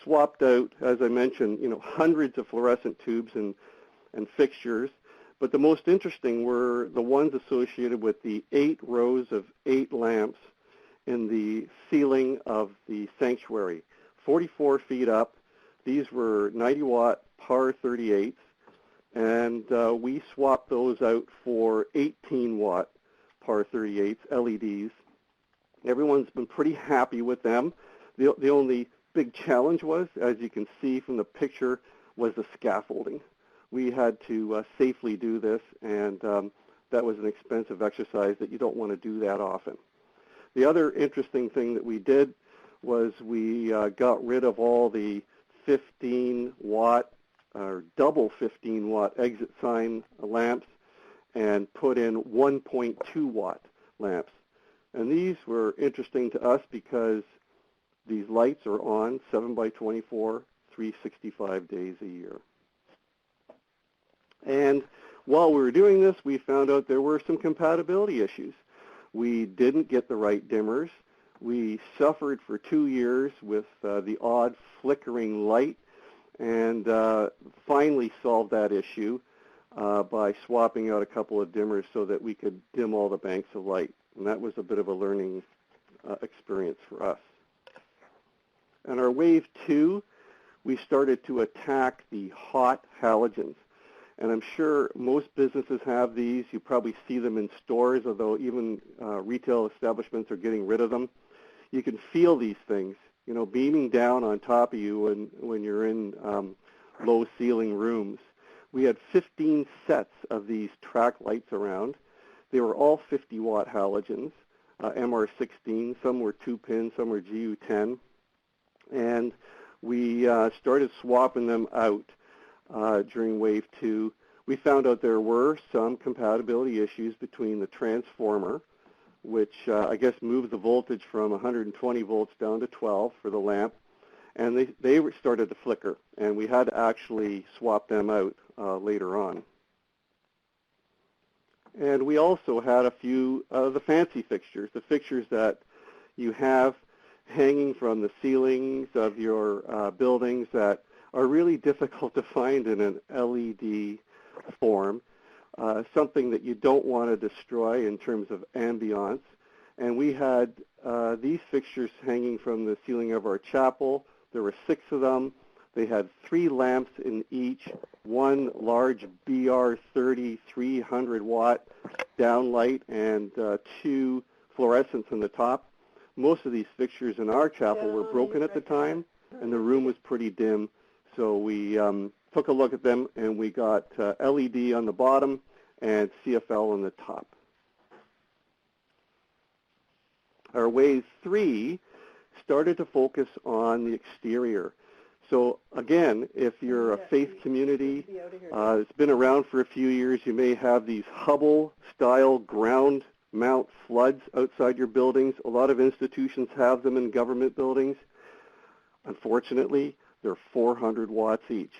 Speaker 7: swapped out, as I mentioned, hundreds of fluorescent tubes and fixtures, but the most interesting were the ones associated with the 8 rows of 8 lamps in the ceiling of the sanctuary, 44 feet up. These were 90-watt PAR 38s, and we swapped those out for 18-watt PAR 38s, LEDs. Everyone's been pretty happy with them. The only big challenge was, as you can see from the picture, was the scaffolding. We had to safely do this, and that was an expensive exercise that you don't want to do that often. The other interesting thing that we did was we got rid of all the 15 watt or double 15 watt exit sign lamps and put in 1.2 watt lamps. And these were interesting to us because these lights are on 7 by 24, 365 days a year. And while we were doing this, we found out there were some compatibility issues. We didn't get the right dimmers. We suffered for 2 years with the odd flickering light, and finally solved that issue by swapping out a couple of dimmers so that we could dim all the banks of light. And that was a bit of a learning experience for us. And our wave 2, we started to attack the hot halogens. And I'm sure most businesses have these. You probably see them in stores, although even retail establishments are getting rid of them. You can feel these things, you know, beaming down on top of you when you're in low ceiling rooms. We had 15 sets of these track lights around. They were all 50 watt halogens, MR16. Some were 2-pin, some were GU10. And we started swapping them out during wave 2. We found out there were some compatibility issues between the transformer, which I guess moved the voltage from 120 volts down to 12 for the lamp, and they started to flicker, and we had to actually swap them out later on. And we also had a few of the fancy fixtures, the fixtures that you have hanging from the ceilings of your buildings that are really difficult to find in an LED form, something that you don't want to destroy in terms of ambiance. And we had these fixtures hanging from the ceiling of our chapel. There were 6 of them. They had 3 lamps in each, one large BR30 300 watt downlight and 2 fluorescents on the top. Most of these fixtures in our chapel were broken at the time, and the room was pretty dim. So we took a look at them, and we got LED on the bottom and CFL on the top. Our wave 3 started to focus on the exterior. So again, if you're a faith community, it's been around for a few years, you may have these Hubble-style ground mount floods outside your buildings. A lot of institutions have them in government buildings. Unfortunately, they're 400 watts each.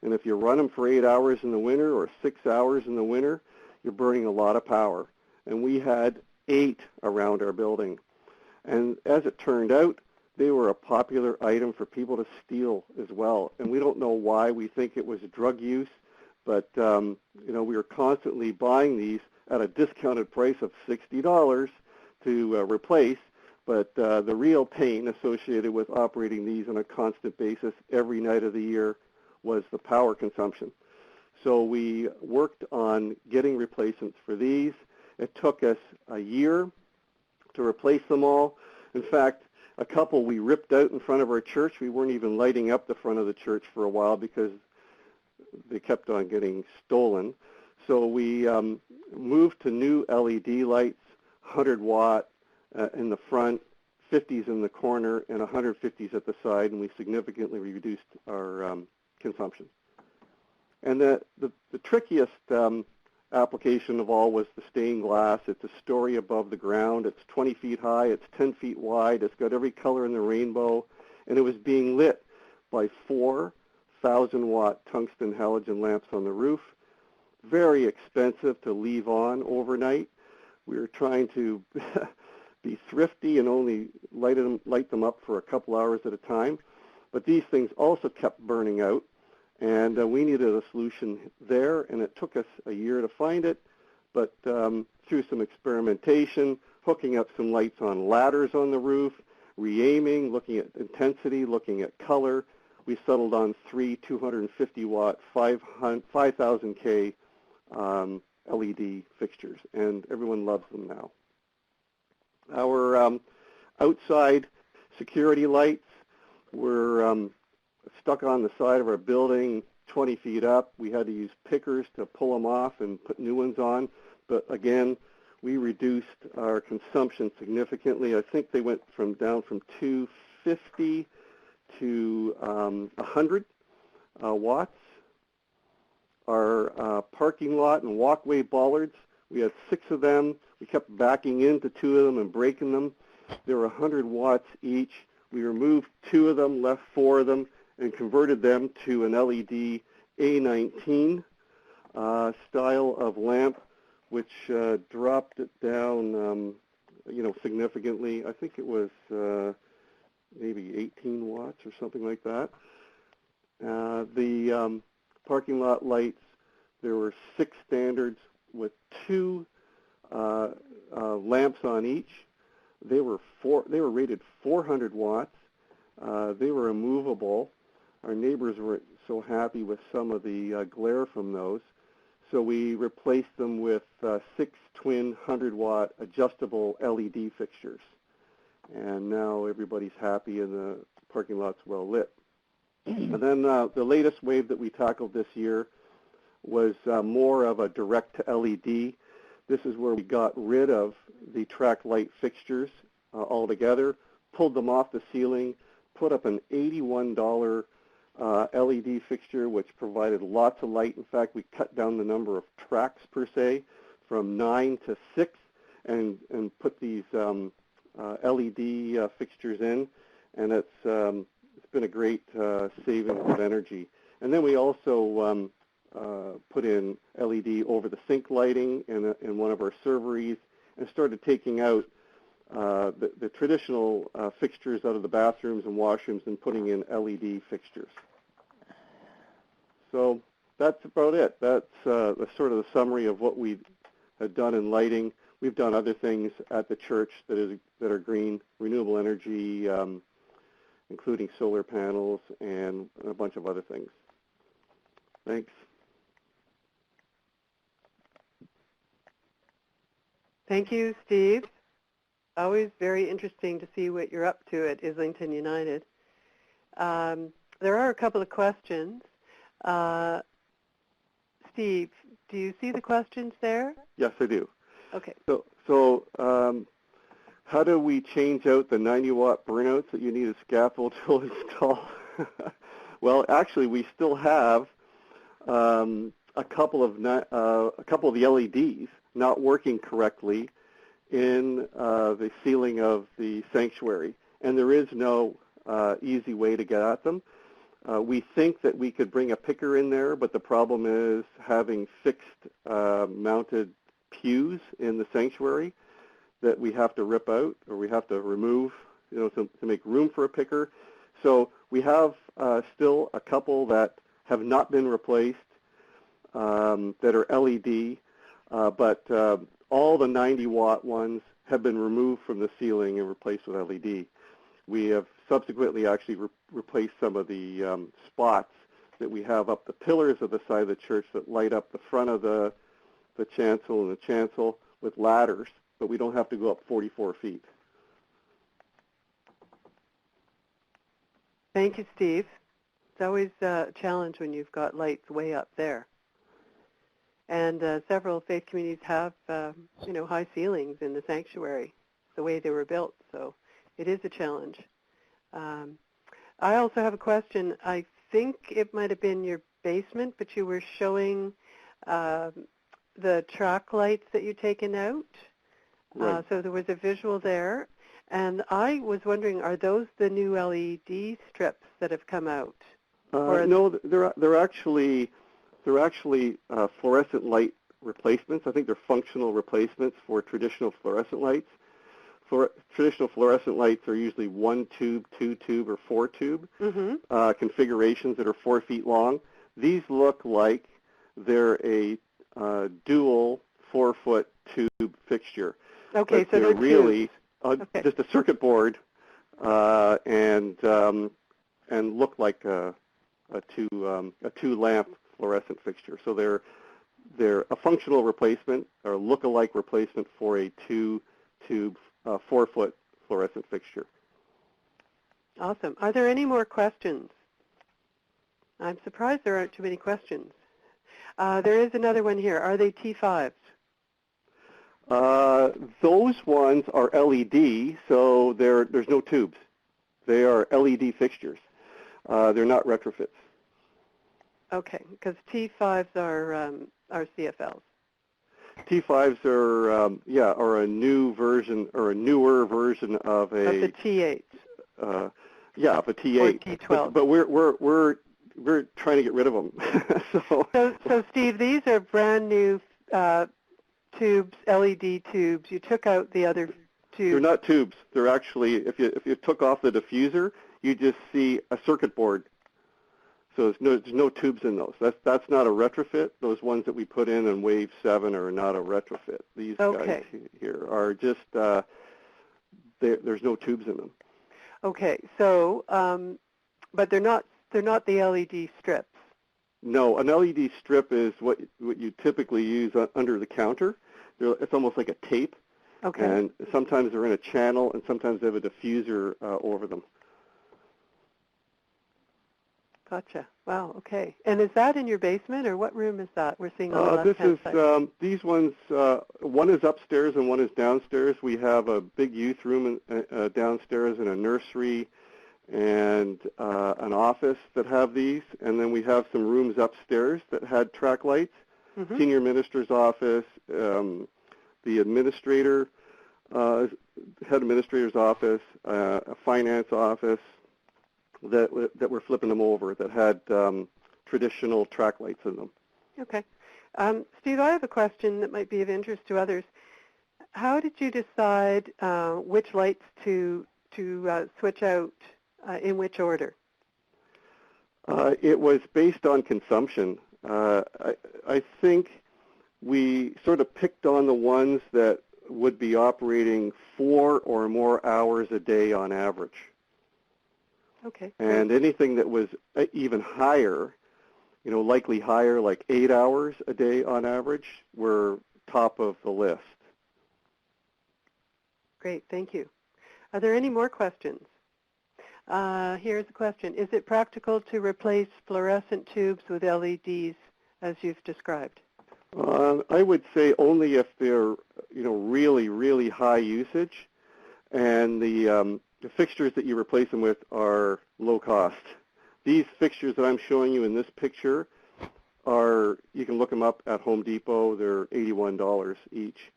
Speaker 7: And if you run them for 8 hours in the winter or 6 hours in the winter, you're burning a lot of power. And we had 8 around our building. And as it turned out, they were a popular item for people to steal as well. And we don't know why. We think it was drug use, but you know, we were constantly buying these at a discounted price of $60 to replace. But the real pain associated with operating these on a constant basis every night of the year was the power consumption. So we worked on getting replacements for these. It took us a year to replace them all. In fact, a couple we ripped out in front of our church. We weren't even lighting up the front of the church for a while because they kept on getting stolen. So we moved to new LED lights, 100 watt in the front, 50s in the corner, and 150s at the side, and we significantly reduced our consumption. And the trickiest application of all was the stained glass. It's a story above the ground. It's 20 feet high. It's 10 feet wide. It's got every color in the rainbow. And it was being lit by 4,000 watt tungsten halogen lamps on the roof. Very expensive to leave on overnight. We were trying to be thrifty and only light them up for a couple hours at a time. But these things also kept burning out. And we needed a solution there, and it took us a year to find it. But through some experimentation, hooking up some lights on ladders on the roof, re-aiming, looking at intensity, looking at color, we settled on 3 250-watt, 5,000K LED fixtures, and everyone loves them now. Our outside security lights were stuck on the side of our building 20 feet up. We had to use pickers to pull them off and put new ones on. But again, we reduced our consumption significantly. I think they went down from 250 to 100 watts. Our parking lot and walkway bollards, we had 6 of them. We kept backing into 2 of them and breaking them. They were 100 watts each. We removed 2 of them, left 4 of them, and converted them to an LED A19 style of lamp, which dropped it down, significantly. I think it was maybe 18 watts or something like that. The parking lot lights, there were 6 standards with 2 lamps on each. They were rated 400 watts. They were immovable. Our neighbors were so happy with some of the glare from those. So we replaced them with 6 twin 100-watt adjustable LED fixtures. And now everybody's happy and the parking lot's well lit. And then the latest wave that we tackled this year was more of a direct to LED. This is where we got rid of the track light fixtures altogether, pulled them off the ceiling, put up an $81 LED fixture, which provided lots of light. In fact, we cut down the number of tracks per se from 9 to 6 and put these LED fixtures in, and it's been a great saving of energy. And then we also put in LED over the sink lighting in one of our serveries and started taking out the traditional fixtures out of the bathrooms and washrooms and putting in LED fixtures. So that's about it. That's the sort of the summary of what we had done in lighting. We've done other things at the church that are green, renewable energy, including solar panels and a bunch of other things. Thanks.
Speaker 1: Thank you, Steve. Always very interesting to see what you're up to at Islington United. There are a couple of questions. Steve, do you see the questions there?
Speaker 7: Yes, I do.
Speaker 1: Okay.
Speaker 7: So how do we change out the 90-watt burnouts that you need a scaffold to install? Well, actually, we still have a couple of the LEDs not working correctly in the ceiling of the sanctuary, and there is no easy way to get at them. We think that we could bring a picker in there, but the problem is having fixed mounted pews in the sanctuary that we have to rip out or we have to remove, to make room for a picker. So we have still a couple that have not been replaced that are LED, but all the 90-watt ones have been removed from the ceiling and replaced with LED. We have subsequently actually replaced some of the spots that we have up the pillars of the side of the church that light up the front of the chancel and the chancel with ladders, but we don't have to go up 44 feet.
Speaker 1: Thank you, Steve. It's always a challenge when you've got lights way up there. And several faith communities have, high ceilings in the sanctuary, the way they were built. So it is a challenge. I also have a question. I think it might have been your basement, but you were showing the track lights that you'd taken out.
Speaker 7: Right.
Speaker 1: So there was a visual there. And I was wondering, are those the new LED strips that have come out?
Speaker 7: No, they're actually fluorescent light replacements. I think they're functional replacements for traditional fluorescent lights. Traditional fluorescent lights are usually 1 tube, 2 tube, or 4 tube configurations that are 4 feet long. These look like they're a dual 4-foot tube fixture.
Speaker 1: Okay,
Speaker 7: but
Speaker 1: so
Speaker 7: they're really
Speaker 1: okay.
Speaker 7: just a circuit board and look like a two lamp fluorescent fixture. So they're a functional replacement or look-alike replacement for a 2-tube 4-foot fluorescent fixture.
Speaker 1: Awesome. Are there any more questions? I'm surprised there aren't too many questions. There is another one here. Are they T5s?
Speaker 7: Those ones are LED, so there's no tubes. They are LED fixtures. They're not retrofits.
Speaker 1: Okay, because T5s are CFLs.
Speaker 7: T5s are a new version or a newer version of
Speaker 1: Of the T8s.
Speaker 7: of a T8.
Speaker 1: Or T12.
Speaker 7: But we're trying to get rid of them.
Speaker 1: So Steve, these are brand new tubes, LED tubes. You took out the other tubes.
Speaker 7: They're not tubes. They're actually, if you took off the diffuser, you just see a circuit board. So there's no tubes in those. That's not a retrofit. Those ones that we put in Wave 7 are not a retrofit. These guys here are just, there's no tubes in them.
Speaker 1: Okay, so, but they're not the LED strips.
Speaker 7: No, an LED strip is what you typically use under the counter. It's almost like a tape.
Speaker 1: Okay.
Speaker 7: And sometimes they're in a channel, and sometimes they have a diffuser over them.
Speaker 1: Gotcha. Wow. Okay. And is that in your basement, or what room is that? We're seeing on the left-hand side.
Speaker 7: These ones. One is upstairs and one is downstairs. We have a big youth room downstairs and a nursery and an office that have these, and then we have some rooms upstairs that had track lights.
Speaker 1: Mm-hmm.
Speaker 7: Senior minister's office, the administrator, head administrator's office, a finance office. That were flipping them over that had traditional track lights in them.
Speaker 1: Okay. Steve, I have a question that might be of interest to others. How did you decide which lights to switch out in which order?
Speaker 7: It was based on consumption. I think we sort of picked on the ones that would be operating 4 or more hours a day on average.
Speaker 1: Okay.
Speaker 7: And anything that was even higher, likely higher, like 8 hours a day on average, were top of the list.
Speaker 1: Great, thank you. Are there any more questions? Here's a question. Is it practical to replace fluorescent tubes with LEDs as you've described?
Speaker 7: I would say only if they're, really, really high usage, and the fixtures that you replace them with are low cost. These fixtures that I'm showing you in this picture you can look them up at Home Depot. They're $81 each.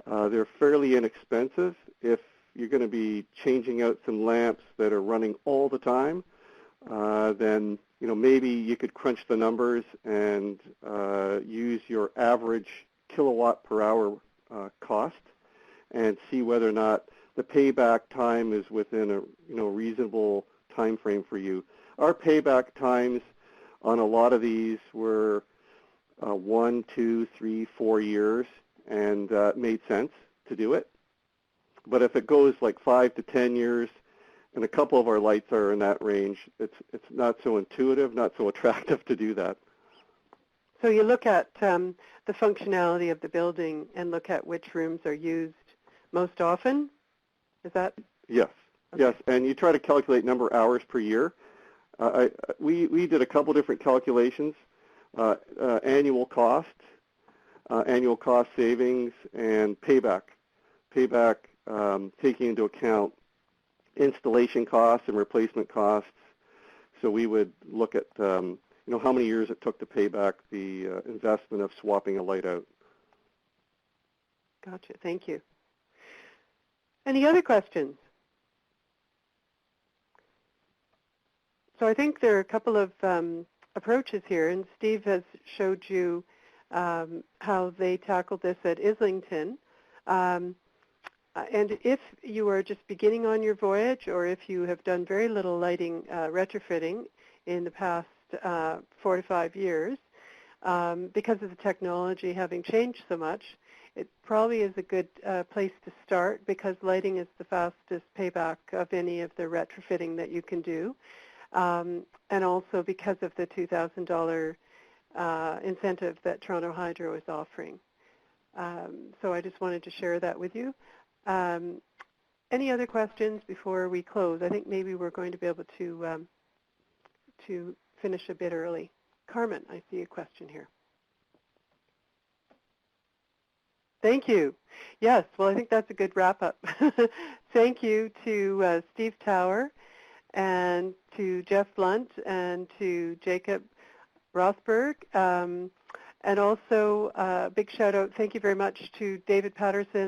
Speaker 7: They're fairly inexpensive. If you're going to be changing out some lamps that are running all the time, then maybe you could crunch the numbers and use your average kilowatt per hour cost and see whether or not the payback time is within a reasonable time frame for you. Our payback times on a lot of these were 1, 2, 3, 4 years, and it made sense to do it. But if it goes like 5 to 10 years, and a couple of our lights are in that range, it's not so intuitive, not so attractive to do that.
Speaker 1: So you look at the functionality of the building and look at which rooms are used most often? Is that?
Speaker 7: Yes, okay. Yes, and you try to calculate number of hours per year. We did a couple different calculations, annual cost savings, and payback. Payback taking into account installation costs and replacement costs. So we would look at how many years it took to pay back the investment of swapping a light out.
Speaker 1: Gotcha. Thank you. Any other questions? So I think there are a couple of approaches here, and Steve has showed you how they tackled this at Islington. And if you are just beginning on your voyage, or if you have done very little lighting retrofitting in the past 4 to 5 years, because of the technology having changed so much, it probably is a good place to start, because lighting is the fastest payback of any of the retrofitting that you can do, and also because of the $2,000 incentive that Toronto Hydro is offering. So I just wanted to share that with you. Any other questions before we close? I think maybe we're going to be able to finish a bit early. Carmen, I see a question here. Thank you. Yes, well, I think that's a good wrap-up. Thank you to Steve Tower and to Jeff Blunt and to Jacob Rosenberg. And also a big shout out, thank you very much to David Patterson